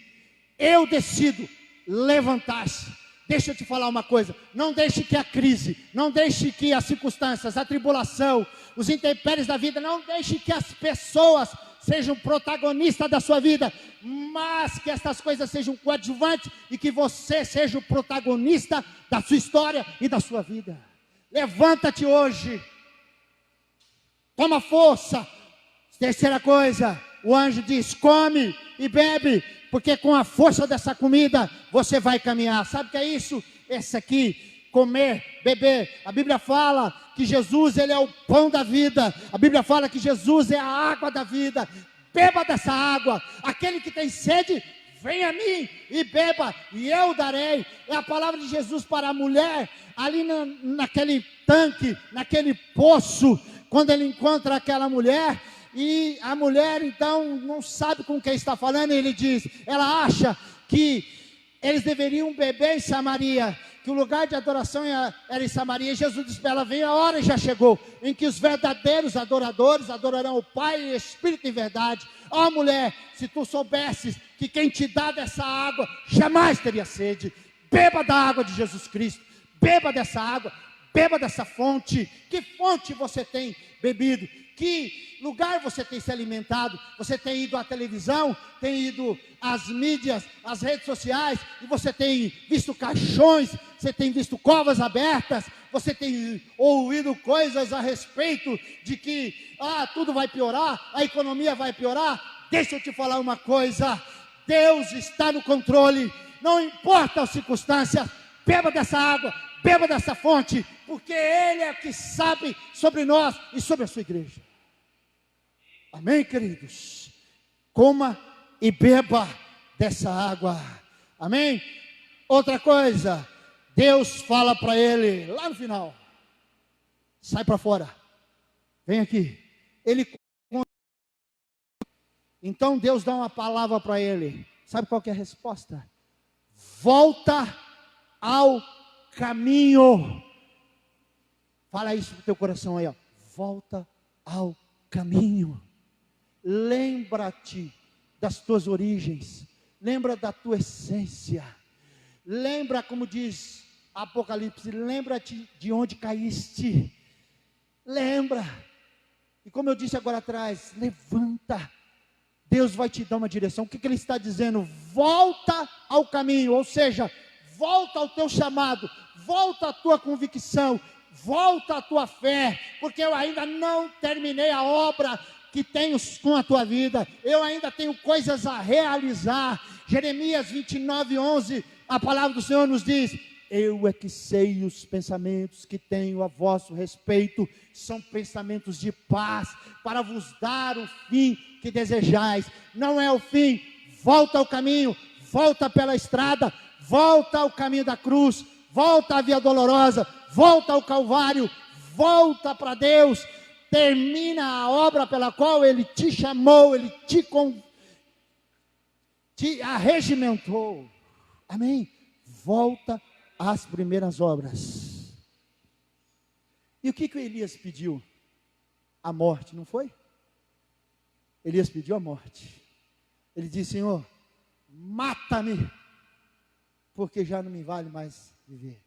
Eu decido levantar-se. Deixa eu te falar uma coisa, não deixe que a crise, não deixe que as circunstâncias, a tribulação, os intempéries da vida, não deixe que as pessoas sejam protagonistas da sua vida, mas que essas coisas sejam coadjuvantes e que você seja o protagonista da sua história e da sua vida. Levanta-te hoje, toma força. Terceira coisa, o anjo diz: come e bebe, porque com a força dessa comida você vai caminhar. Sabe o que é isso? Esse aqui, comer, beber. A Bíblia fala que Jesus, ele é o pão da vida. A Bíblia fala que Jesus é a água da vida. Beba dessa água. Aquele que tem sede, vem a mim e beba, e eu darei. É a palavra de Jesus para a mulher, ali naquele tanque, naquele poço, quando ele encontra aquela mulher. E a mulher então não sabe com quem está falando, e ele diz, ela acha que eles deveriam beber em Samaria, que o lugar de adoração era em Samaria. E Jesus disse para ela: vem, a hora já chegou, em que os verdadeiros adoradores adorarão o Pai e o Espírito em verdade. Ó mulher, se tu soubesses que quem te dá dessa água jamais teria sede. Beba da água de Jesus Cristo, beba dessa água, beba dessa fonte. Que fonte você tem bebido? Que lugar você tem se alimentado? Você tem ido à televisão, tem ido às mídias, às redes sociais, e você tem visto caixões, você tem visto covas abertas, você tem ouvido coisas a respeito de que tudo vai piorar, a economia vai piorar. Deixa eu te falar uma coisa: Deus está no controle, não importa as circunstâncias. Beba dessa água, beba dessa fonte, porque Ele é que sabe sobre nós e sobre a sua igreja. Amém, queridos? Coma e beba dessa água. Amém? Outra coisa, Deus fala para ele lá no final: sai para fora, vem aqui. Então Deus dá uma palavra para ele. Sabe qual que é a resposta? Volta ao caminho. Fala isso pro teu coração aí, ó. Volta ao caminho. Lembra-te das tuas origens. Lembra da tua essência. Lembra, como diz Apocalipse, lembra-te de onde caíste. Lembra. E como eu disse agora atrás, levanta. Deus vai te dar uma direção. O que ele está dizendo? Volta ao caminho, ou seja, volta ao teu chamado, volta à tua convicção, volta à tua fé, porque eu ainda não terminei a obra que tenho com a tua vida, eu ainda tenho coisas a realizar. Jeremias 29:11, a palavra do Senhor nos diz: eu é que sei os pensamentos que tenho a vosso respeito, são pensamentos de paz, para vos dar o fim que desejais. Não é o fim. Volta ao caminho, volta pela estrada, volta ao caminho da cruz, volta à via dolorosa, volta ao Calvário, volta para Deus, termina a obra pela qual Ele te chamou, Ele te arregimentou. Amém? Volta às primeiras obras. E o que o Elias pediu? A morte, não foi? Elias pediu a morte. Ele disse: Senhor, mata-me, porque já não me vale mais viver.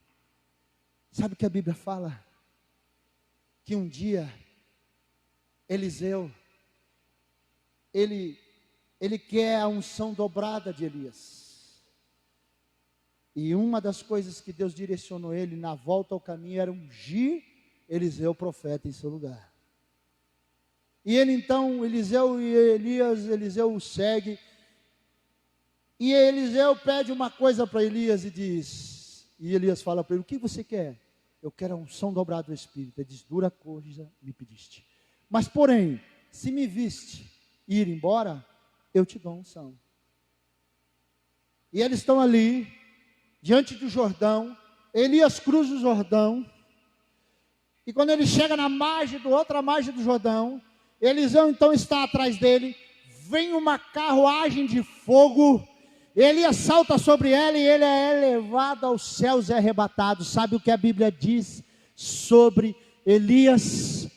Sabe o que a Bíblia fala? Que um dia Eliseu, ele quer a unção dobrada de Elias. E uma das coisas que Deus direcionou ele na volta ao caminho era ungir Eliseu profeta em seu lugar. E ele então, Eliseu o segue. E Eliseu pede uma coisa para Elias e diz, e Elias fala para ele: o que você quer? Eu quero a unção dobrada do Espírito. Ele diz: dura coisa me pediste, mas porém, se me viste ir embora, eu te dou a unção. E eles estão ali, diante do Jordão. Elias cruza o Jordão, e quando ele chega na outra margem do Jordão, Eliseu então está atrás dele. Vem uma carruagem de fogo, Elias salta sobre ela e ele é levado aos céus e arrebatado. Sabe o que a Bíblia diz sobre Elias?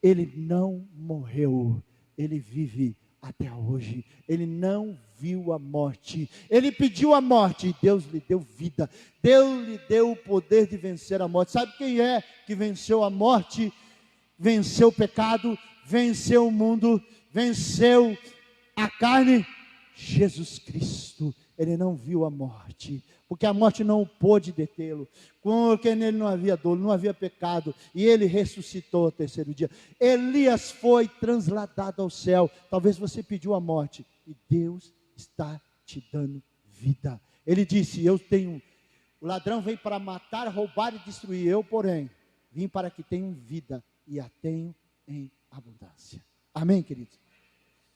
Ele não morreu, ele vive até hoje. Ele não viu a morte. Ele pediu a morte e Deus lhe deu vida. Deus lhe deu o poder de vencer a morte. Sabe quem é que venceu a morte? Venceu o pecado, venceu o mundo, venceu a carne? Jesus Cristo. Ele não viu a morte, porque a morte não pôde detê-lo, porque nele não havia dor, não havia pecado, e ele ressuscitou ao terceiro dia. Elias foi transladado ao céu. Talvez você pediu a morte, e Deus está te dando vida. Ele disse: o ladrão vem para matar, roubar e destruir, eu porém vim para que tenham vida, e a tenho em abundância. Amém, querido?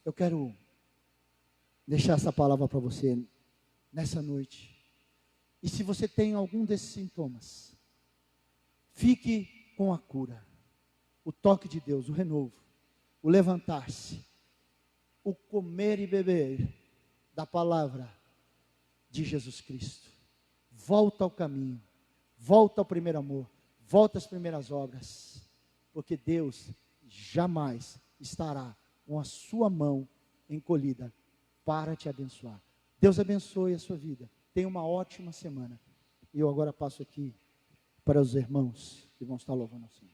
Eu quero deixar essa palavra para você nessa noite. E se você tem algum desses sintomas, fique com a cura, o toque de Deus, o renovo, o levantar-se, o comer e beber da palavra de Jesus Cristo. Volta ao caminho, volta ao primeiro amor, volta às primeiras obras, porque Deus jamais estará com a sua mão encolhida para te abençoar. Deus abençoe a sua vida. Tenha uma ótima semana. E eu agora passo aqui para os irmãos que vão estar louvando ao Senhor.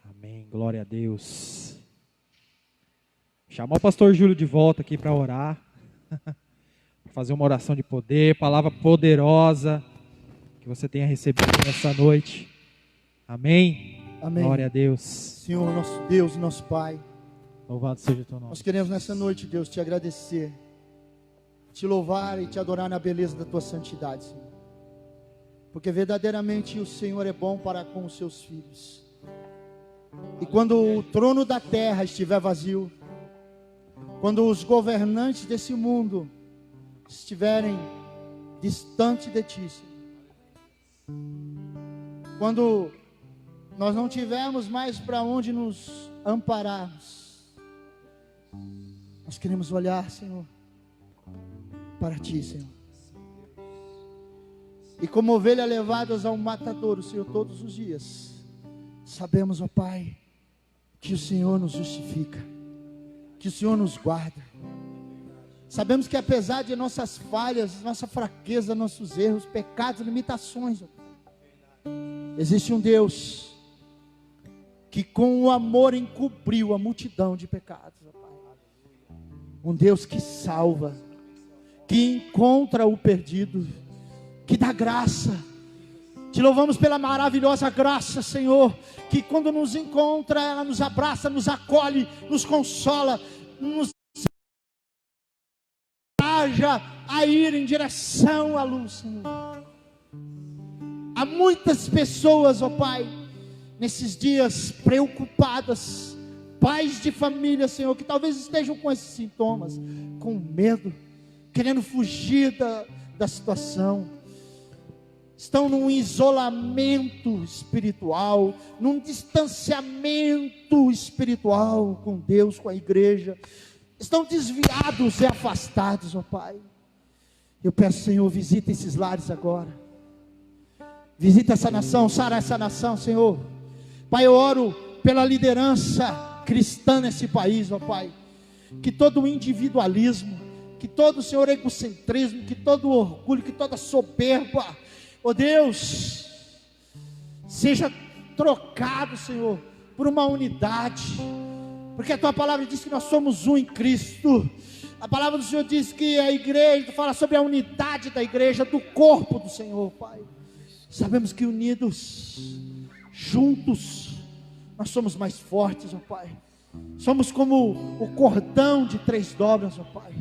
Amém. Glória a Deus. Chamar o pastor Júlio de volta aqui para orar. Para fazer uma oração de poder, palavra poderosa que você tenha recebido nessa noite. Amém? Amém. Glória a Deus. Senhor, nosso Deus e nosso Pai, Louvado seja o teu nome. Nós queremos nessa noite, Deus, te agradecer, te louvar e te adorar na beleza da tua santidade, Senhor. Porque verdadeiramente o Senhor é bom para com os seus filhos. E quando o trono da terra estiver vazio, quando os governantes desse mundo estiverem distante de ti, Senhor, quando nós não tivermos mais para onde nos ampararmos, nós queremos olhar, Senhor, para ti, Senhor. E como ovelha levadas ao matadouro, Senhor, todos os dias, sabemos, ó Pai, que o Senhor nos justifica, que o Senhor nos guarda. Sabemos que apesar de nossas falhas, nossa fraqueza, nossos erros, pecados, limitações, ó Pai, existe um Deus que com o amor encobriu a multidão de pecados, ó Pai. Um Deus que salva, que encontra o perdido, que dá graça. Te louvamos pela maravilhosa graça, Senhor, que quando nos encontra, ela nos abraça, nos acolhe, nos consola, nos encoraja a ir em direção à luz, Senhor. Há muitas pessoas, ó Pai, nesses dias preocupadas, pais de família, Senhor, que talvez estejam com esses sintomas, com medo, querendo fugir da situação. Estão num isolamento espiritual, num distanciamento espiritual com Deus, com a igreja. Estão desviados e afastados, ó Pai. Eu peço, Senhor, visita esses lares agora. Visita essa nação, sara essa nação, Senhor. Pai, eu oro pela liderança cristã nesse país, ó Pai. Que todo o individualismo, que todo, Senhor, egocentrismo, que todo o orgulho, que toda soberba, ó Deus, seja trocado, Senhor, por uma unidade, porque a tua palavra diz que nós somos um em Cristo. A palavra do Senhor diz que a igreja, fala sobre a unidade da igreja, do corpo do Senhor, Pai. Sabemos que unidos, juntos, nós somos mais fortes, ó Pai. Somos como o cordão de 3 dobras, ó Pai.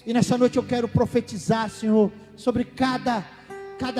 E nessa noite eu quero profetizar, Senhor, sobre cada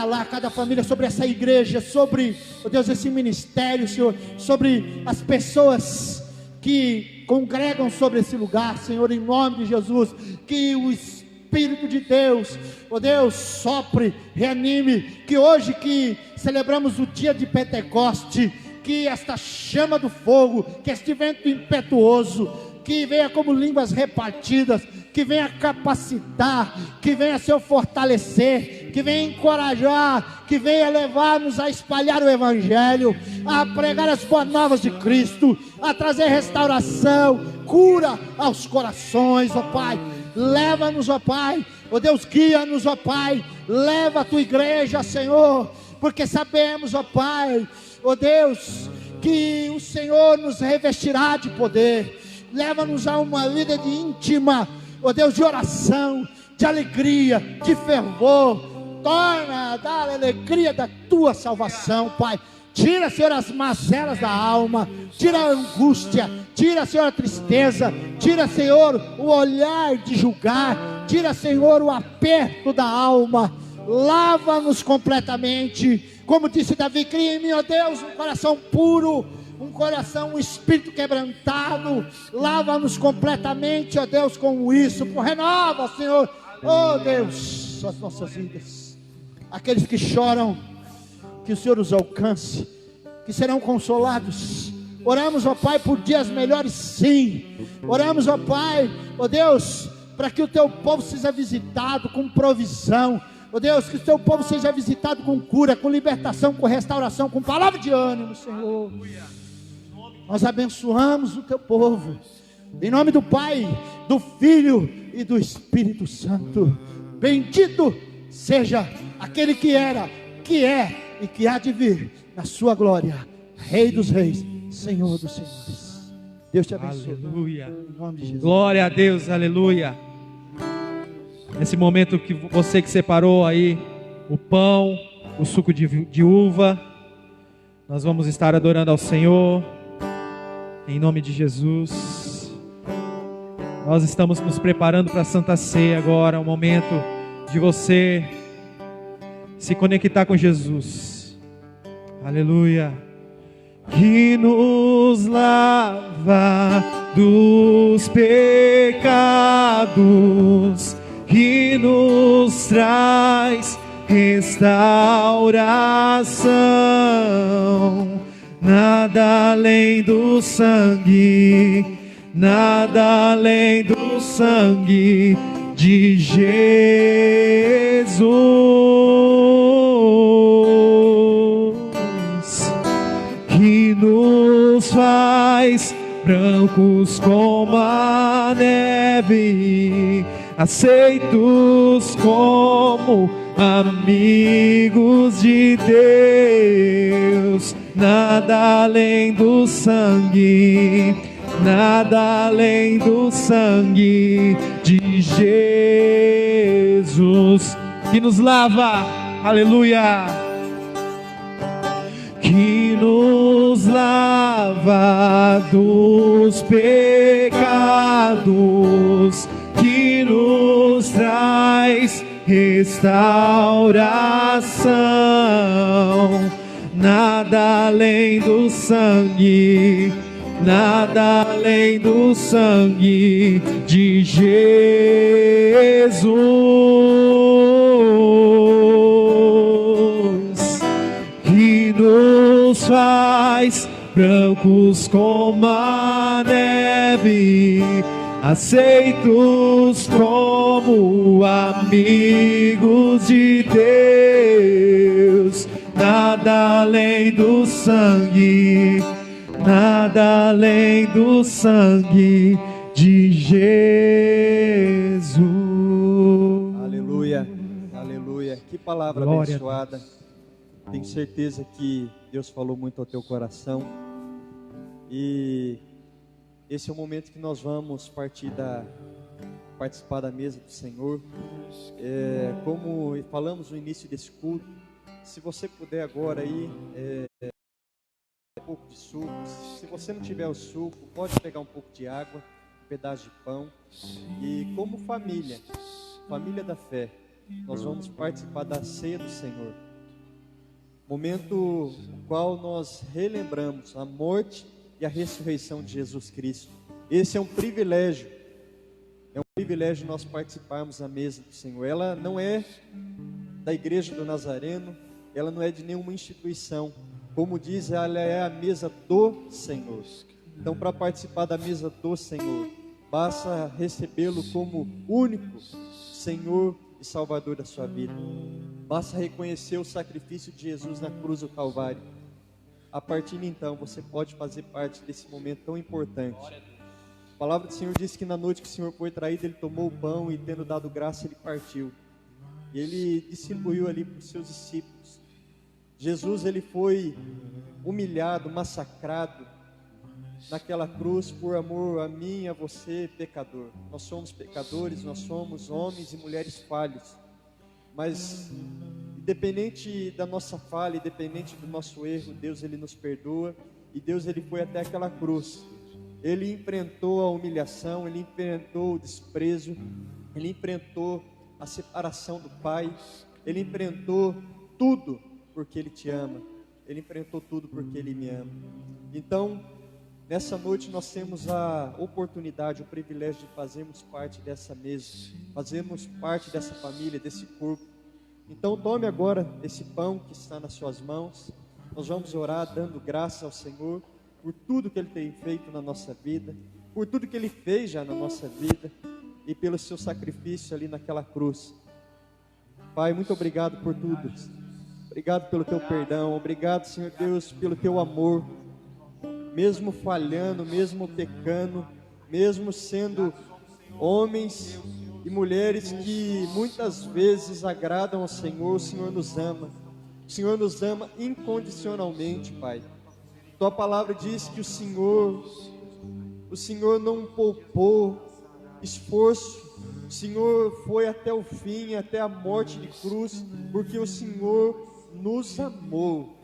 lar, cada família, sobre essa igreja, sobre, ó Deus, esse ministério, Senhor, sobre as pessoas que congregam sobre esse lugar, Senhor, em nome de Jesus. Que o Espírito de Deus, ó Deus, sopre, reanime. Que hoje que celebramos o dia de Pentecoste, que esta chama do fogo, que este vento impetuoso, que venha como línguas repartidas, que venha capacitar, que venha, Senhor, fortalecer, que venha encorajar, que venha levar-nos a espalhar o Evangelho, a pregar as boas novas de Cristo, a trazer restauração, cura aos corações, ó Pai. Leva-nos, ó Pai, ó Deus, guia-nos, ó Pai, leva a tua igreja, Senhor, porque sabemos, ó Pai, ó Deus, que o Senhor nos revestirá de poder. Leva-nos a uma vida de íntima, ó Deus, de oração, de alegria, de fervor. Torna, dá a alegria da tua salvação, Pai. Tira, Senhor, as mazelas da alma, tira a angústia, tira, Senhor, a tristeza, tira, Senhor, o olhar de julgar, tira, Senhor, o aperto da alma. Lava-nos completamente. Como disse Davi, cria em mim, ó Deus, um coração puro, um coração, um espírito quebrantado. Lava-nos completamente, ó Deus, com isso. Renova, Senhor, ó Deus, as nossas vidas. Aqueles que choram, que o Senhor os alcance, que serão consolados. Oramos, ó Pai, por dias melhores, sim. Oramos, ó Pai, ó Deus, para que o teu povo seja visitado com provisão. Ó Deus, que o teu povo seja visitado com cura, com libertação, com restauração, com palavra de ânimo, Senhor. Nós abençoamos o teu povo, em nome do Pai, do Filho e do Espírito Santo. Bendito seja aquele que era, que é e que há de vir na sua glória, Rei dos reis, Senhor dos senhores. Deus te abençoe. Aleluia. Em nome de Jesus. Glória a Deus, aleluia. Nesse momento que você que separou aí o pão, o suco de uva, nós vamos estar adorando ao Senhor, em nome de Jesus. Nós estamos nos preparando para a Santa Ceia agora, um momento de você se conectar com Jesus. Aleluia. Que nos lava dos pecados, que nos traz restauração. Nada além do sangue, nada além do sangue de Jesus, que nos faz brancos como a neve, aceitos como amigos de Deus. Nada além do sangue, nada além do sangue de Jesus, que nos lava, aleluia, que nos lava dos pecados, que nos traz restauração. Nada além do sangue, nada além do sangue de Jesus, que nos faz brancos como a neve, aceitos como amigos de Deus. Nada além do sangue, nada além do sangue de Jesus. Aleluia, aleluia. Que palavra Glória abençoada. Tenho certeza que Deus falou muito ao teu coração. E esse é o momento que nós vamos participar da mesa do Senhor. Como falamos no início desse culto, se você puder agora aí, um pouco de suco. Se você não tiver o suco, pode pegar um pouco de água, um pedaço de pão. E como família da fé, nós vamos participar da ceia do Senhor. Momento no qual nós relembramos a morte e a ressurreição de Jesus Cristo. Esse é um privilégio nós participarmos da mesa do Senhor. Ela não é da Igreja do Nazareno, ela não é de nenhuma instituição. Como diz, ela é a mesa do Senhor. Então, para participar da mesa do Senhor, basta recebê-lo como único Senhor e Salvador da sua vida. Basta reconhecer o sacrifício de Jesus na cruz do Calvário. A partir de então, você pode fazer parte desse momento tão importante. A palavra do Senhor diz que na noite que o Senhor foi traído, Ele tomou o pão e, tendo dado graça, Ele partiu. E Ele distribuiu ali para os seus discípulos. Jesus, Ele foi humilhado, massacrado naquela cruz por amor a mim e a você, pecador. Nós somos pecadores, nós somos homens e mulheres falhos. Mas, independente da nossa falha, independente do nosso erro, Deus, Ele nos perdoa. E Deus, Ele foi até aquela cruz. Ele enfrentou a humilhação, Ele enfrentou o desprezo, Ele enfrentou a separação do Pai, Ele enfrentou tudo porque Ele te ama, Ele enfrentou tudo porque Ele me ama. Então, nessa noite nós temos a oportunidade, o privilégio de fazermos parte dessa mesa, fazermos parte dessa família, desse corpo. Então tome agora esse pão que está nas suas mãos. Nós vamos orar dando graça ao Senhor por tudo que Ele tem feito na nossa vida, por tudo que Ele fez já na nossa vida e pelo seu sacrifício ali naquela cruz. Pai, muito obrigado por tudo. Obrigado pelo teu perdão, obrigado, Senhor Deus, pelo teu amor. Mesmo falhando, mesmo pecando, mesmo sendo homens e mulheres que muitas vezes agradam ao Senhor, o Senhor nos ama. O Senhor nos ama incondicionalmente, Pai. Tua palavra diz que o Senhor não poupou esforço. O Senhor foi até o fim, até a morte de cruz, porque o Senhor nos amou.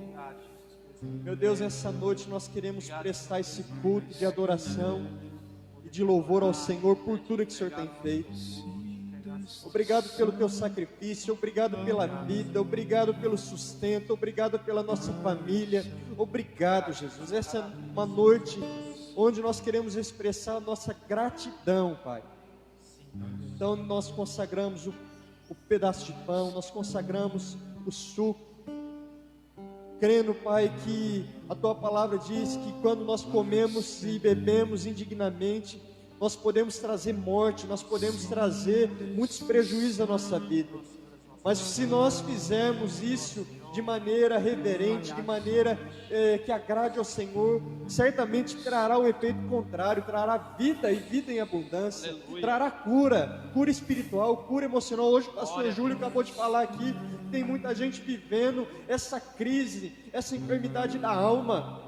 Meu Deus, nessa noite nós queremos prestar esse culto de adoração e de louvor ao Senhor por tudo que o Senhor tem feito. Obrigado pelo teu sacrifício, obrigado pela vida, obrigado pelo sustento, obrigado pela nossa família. Obrigado, Jesus. Essa é uma noite onde nós queremos expressar a nossa gratidão, Pai. Então nós consagramos o pedaço de pão, nós consagramos o suco, crendo, Pai, que a Tua palavra diz que quando nós comemos e bebemos indignamente, nós podemos trazer morte, nós podemos trazer muitos prejuízos à nossa vida. Mas se nós fizermos isso de maneira reverente, de maneira que agrade ao Senhor, certamente trará o efeito contrário, trará vida e vida em abundância. Aleluia. Trará cura espiritual, cura emocional. Hoje o pastor Júlio acabou de falar aqui, tem muita gente vivendo essa crise, essa enfermidade da alma.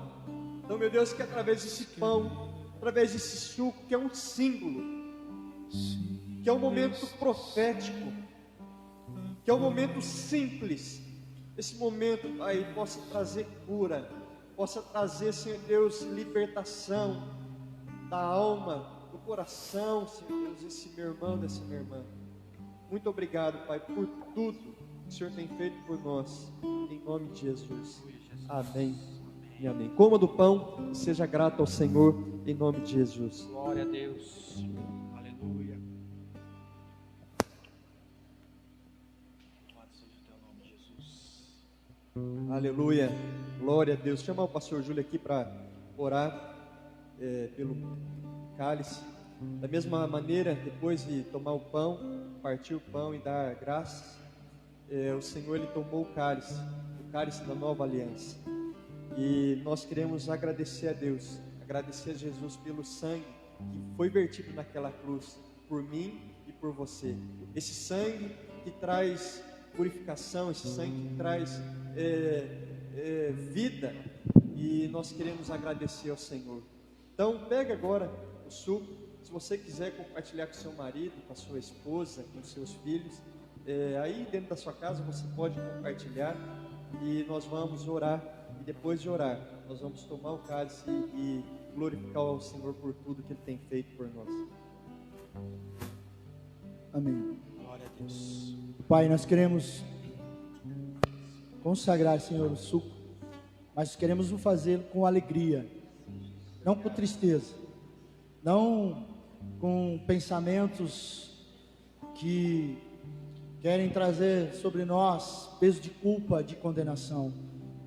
Então, meu Deus, que através desse pão, através desse suco, que é um símbolo, que é um momento profético, que é um momento simples, esse momento, Pai, possa trazer cura, possa trazer, Senhor Deus, libertação da alma, do coração, Senhor Deus, desse meu irmão, dessa minha irmã. Muito obrigado, Pai, por tudo que o Senhor tem feito por nós, em nome de Jesus. Amém e amém. Coma do pão e seja grato ao Senhor, em nome de Jesus. Glória a Deus. Aleluia. Aleluia, glória a Deus. Chamar o pastor Júlio aqui para orar pelo cálice. Da mesma maneira, depois de tomar o pão, partir o pão e dar graças, o Senhor, Ele tomou o cálice da nova aliança. E nós queremos agradecer a Deus, agradecer a Jesus pelo sangue que foi vertido naquela cruz, por mim e por você. Esse sangue que traz purificação, esse sangue que traz vida, e nós queremos agradecer ao Senhor. Então pega agora o suco, se você quiser compartilhar com seu marido, com a sua esposa, com os seus filhos, aí dentro da sua casa você pode compartilhar, e nós vamos orar, e depois de orar, nós vamos tomar o cálice e glorificar ao Senhor por tudo que Ele tem feito por nós. Amém. Glória a Deus. Pai, nós queremos consagrar, Senhor, o suco, mas queremos o fazer com alegria, não com tristeza, não com pensamentos que querem trazer sobre nós peso de culpa, de condenação,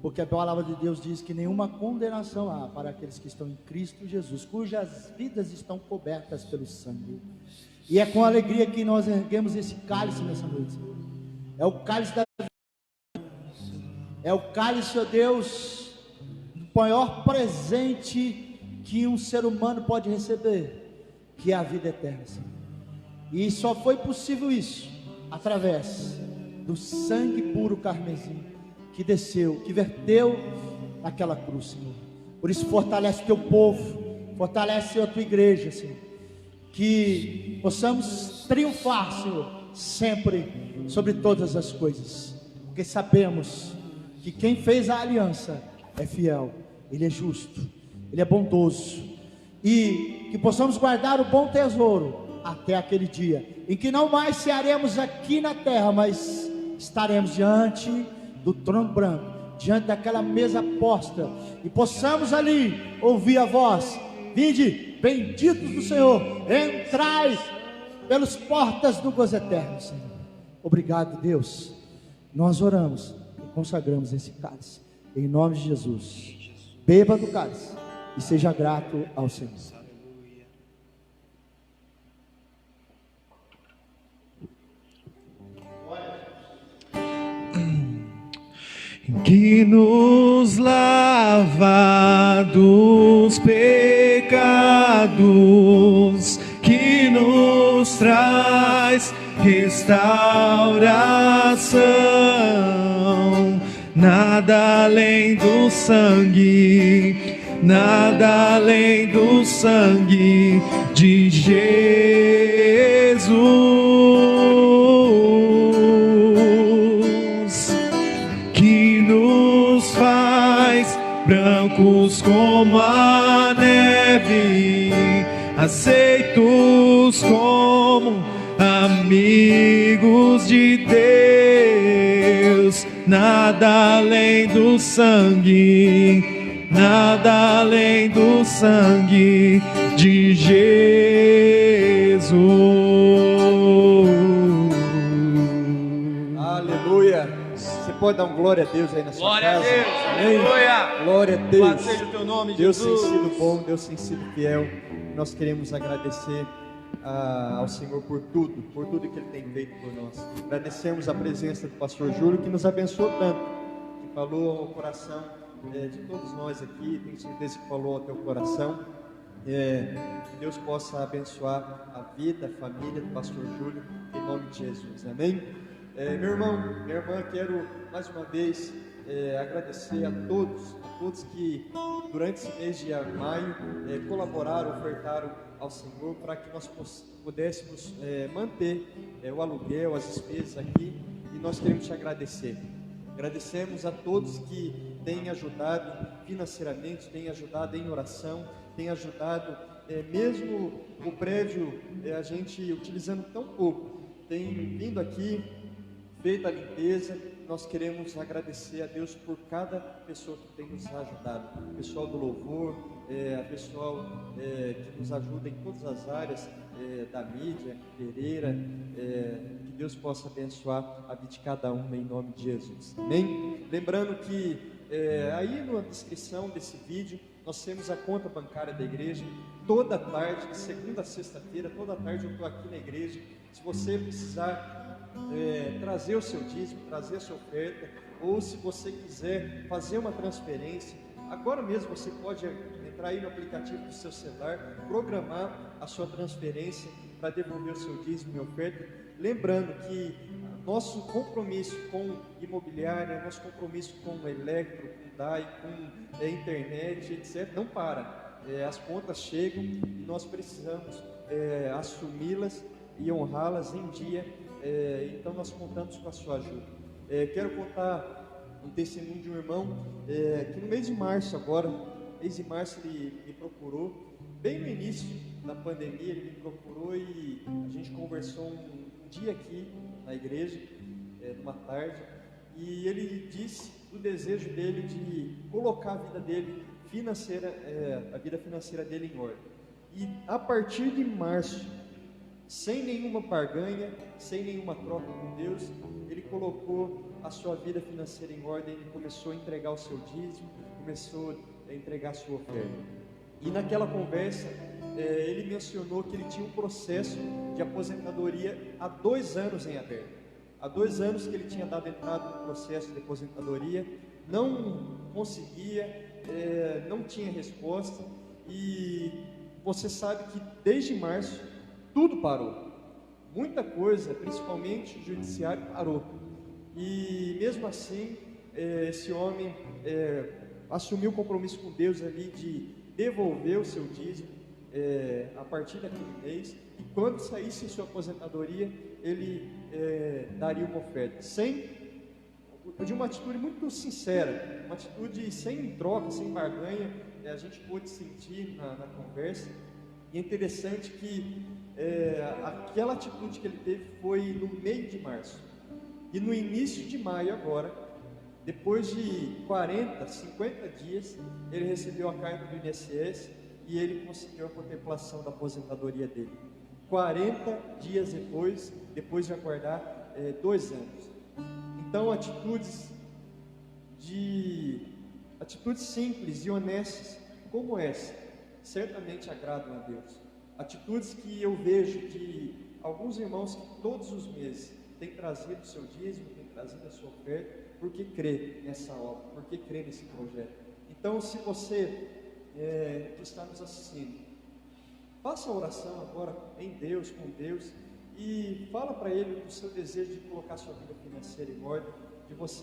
porque a palavra de Deus diz que nenhuma condenação há para aqueles que estão em Cristo Jesus, cujas vidas estão cobertas pelo sangue. E é com alegria que nós erguemos esse cálice nessa noite, Senhor. É o cálice da vida. É o cálice, ó Deus, o maior presente que um ser humano pode receber, que é a vida eterna, Senhor. E só foi possível isso através do sangue puro carmesim que desceu, que verteu naquela cruz, Senhor. Por isso fortalece o teu povo, fortalece a tua igreja, Senhor, que possamos triunfar, Senhor, sempre sobre todas as coisas, porque sabemos que quem fez a aliança é fiel, Ele é justo, Ele é bondoso, e que possamos guardar o bom tesouro até aquele dia em que não mais cearemos aqui na terra, mas estaremos diante do trono branco, diante daquela mesa posta, e possamos ali ouvir a voz: vinde, benditos do Senhor, entrai pelas portas do gozo eterno, Senhor. Obrigado, Deus. Nós oramos e consagramos esse cálice em nome de Jesus. Beba do cálice e seja grato ao Senhor. Que nos lava dos pecados, que nos traz restauração. Nada além do sangue, nada além do sangue de Jesus, que nos faz brancos como a neve, aceitos como amigos de Deus. Nada além do sangue, nada além do sangue de Jesus. Aleluia. Você pode dar um glória a Deus aí na sua Glória casa? a Deus. Amém? Aleluia. Glória a Deus. Louvado seja o teu nome, Deus Jesus. tem sido bom, Deus tem sido fiel. Nós queremos agradecer ao Senhor por tudo que Ele tem feito por nós. Agradecemos a presença do pastor Júlio, que nos abençoou tanto, que falou ao coração de todos nós aqui. Tenho certeza que falou ao teu coração. Que Deus possa abençoar a vida, a família do pastor Júlio, em nome de Jesus. Amém? Meu irmão, minha irmã, quero mais uma vez agradecer a todos que durante esse mês de maio colaboraram, ofertaram ao Senhor para que nós pudéssemos manter o aluguel, as despesas aqui, e nós queremos te agradecer. Agradecemos a todos que têm ajudado financeiramente, têm ajudado em oração, têm ajudado, mesmo o prédio, a gente utilizando tão pouco, tem vindo aqui, feito a limpeza. Nós queremos agradecer a Deus por cada pessoa que tem nos ajudado, o pessoal do louvor, a pessoal que nos ajuda em todas as áreas da mídia, Pereira, que Deus possa abençoar a vida de cada um em nome de Jesus, amém? Lembrando que aí na descrição desse vídeo nós temos a conta bancária da igreja. Toda tarde, de segunda a sexta-feira, toda tarde eu estou aqui na igreja. Se você precisar trazer o seu dízimo, trazer a sua oferta, ou se você quiser fazer uma transferência, agora mesmo você pode entrar aí no aplicativo do seu celular, programar a sua transferência para devolver o seu dízimo e oferta. Lembrando que nosso compromisso com imobiliária, nosso compromisso com eletro, com DAI, com internet, etc., não para. As contas chegam e nós precisamos assumi-las e honrá-las em dia. Então nós contamos com a sua ajuda. Quero contar um testemunho de um irmão que no mês de março agora, ele me procurou, bem no início da pandemia, ele me procurou e a gente conversou um dia aqui na igreja, numa tarde, e ele disse o desejo dele de colocar a vida dele financeira, a vida financeira dele em ordem. E a partir de março, sem nenhuma barganha, sem nenhuma troca com Deus, ele colocou a sua vida financeira em ordem. Ele começou a entregar o seu dízimo, começou a entregar a sua oferta. E naquela conversa, ele mencionou que ele tinha um processo de aposentadoria há 2 anos em aberto. Há 2 anos que ele tinha dado entrada no processo de aposentadoria, não conseguia, não tinha resposta, e você sabe que desde março tudo parou, muita coisa, principalmente o judiciário, parou. E mesmo assim, esse homem assumiu o compromisso com Deus ali de devolver o seu dízimo a partir daquele mês, e quando saísse sua aposentadoria, ele daria uma oferta, de uma atitude muito sincera, uma atitude sem troca, sem barganha. A gente pôde sentir na conversa. E é interessante que aquela atitude que ele teve foi no meio de março. E no início de maio agora, depois de 40, 50 dias, ele recebeu a carta do INSS e ele conseguiu a contemplação da aposentadoria dele. 40 dias depois de aguardar 2 anos. Então, atitudes simples e honestas como essa certamente agradam a Deus. Atitudes que eu vejo de alguns irmãos que todos os meses têm trazido o seu dízimo, têm trazido a sua oferta, porque crê nessa obra, porque crê nesse projeto. Então, se você que está nos assistindo, faça a oração agora em Deus, com Deus, e fala para Ele do seu desejo de colocar sua vida financeira em ordem, de você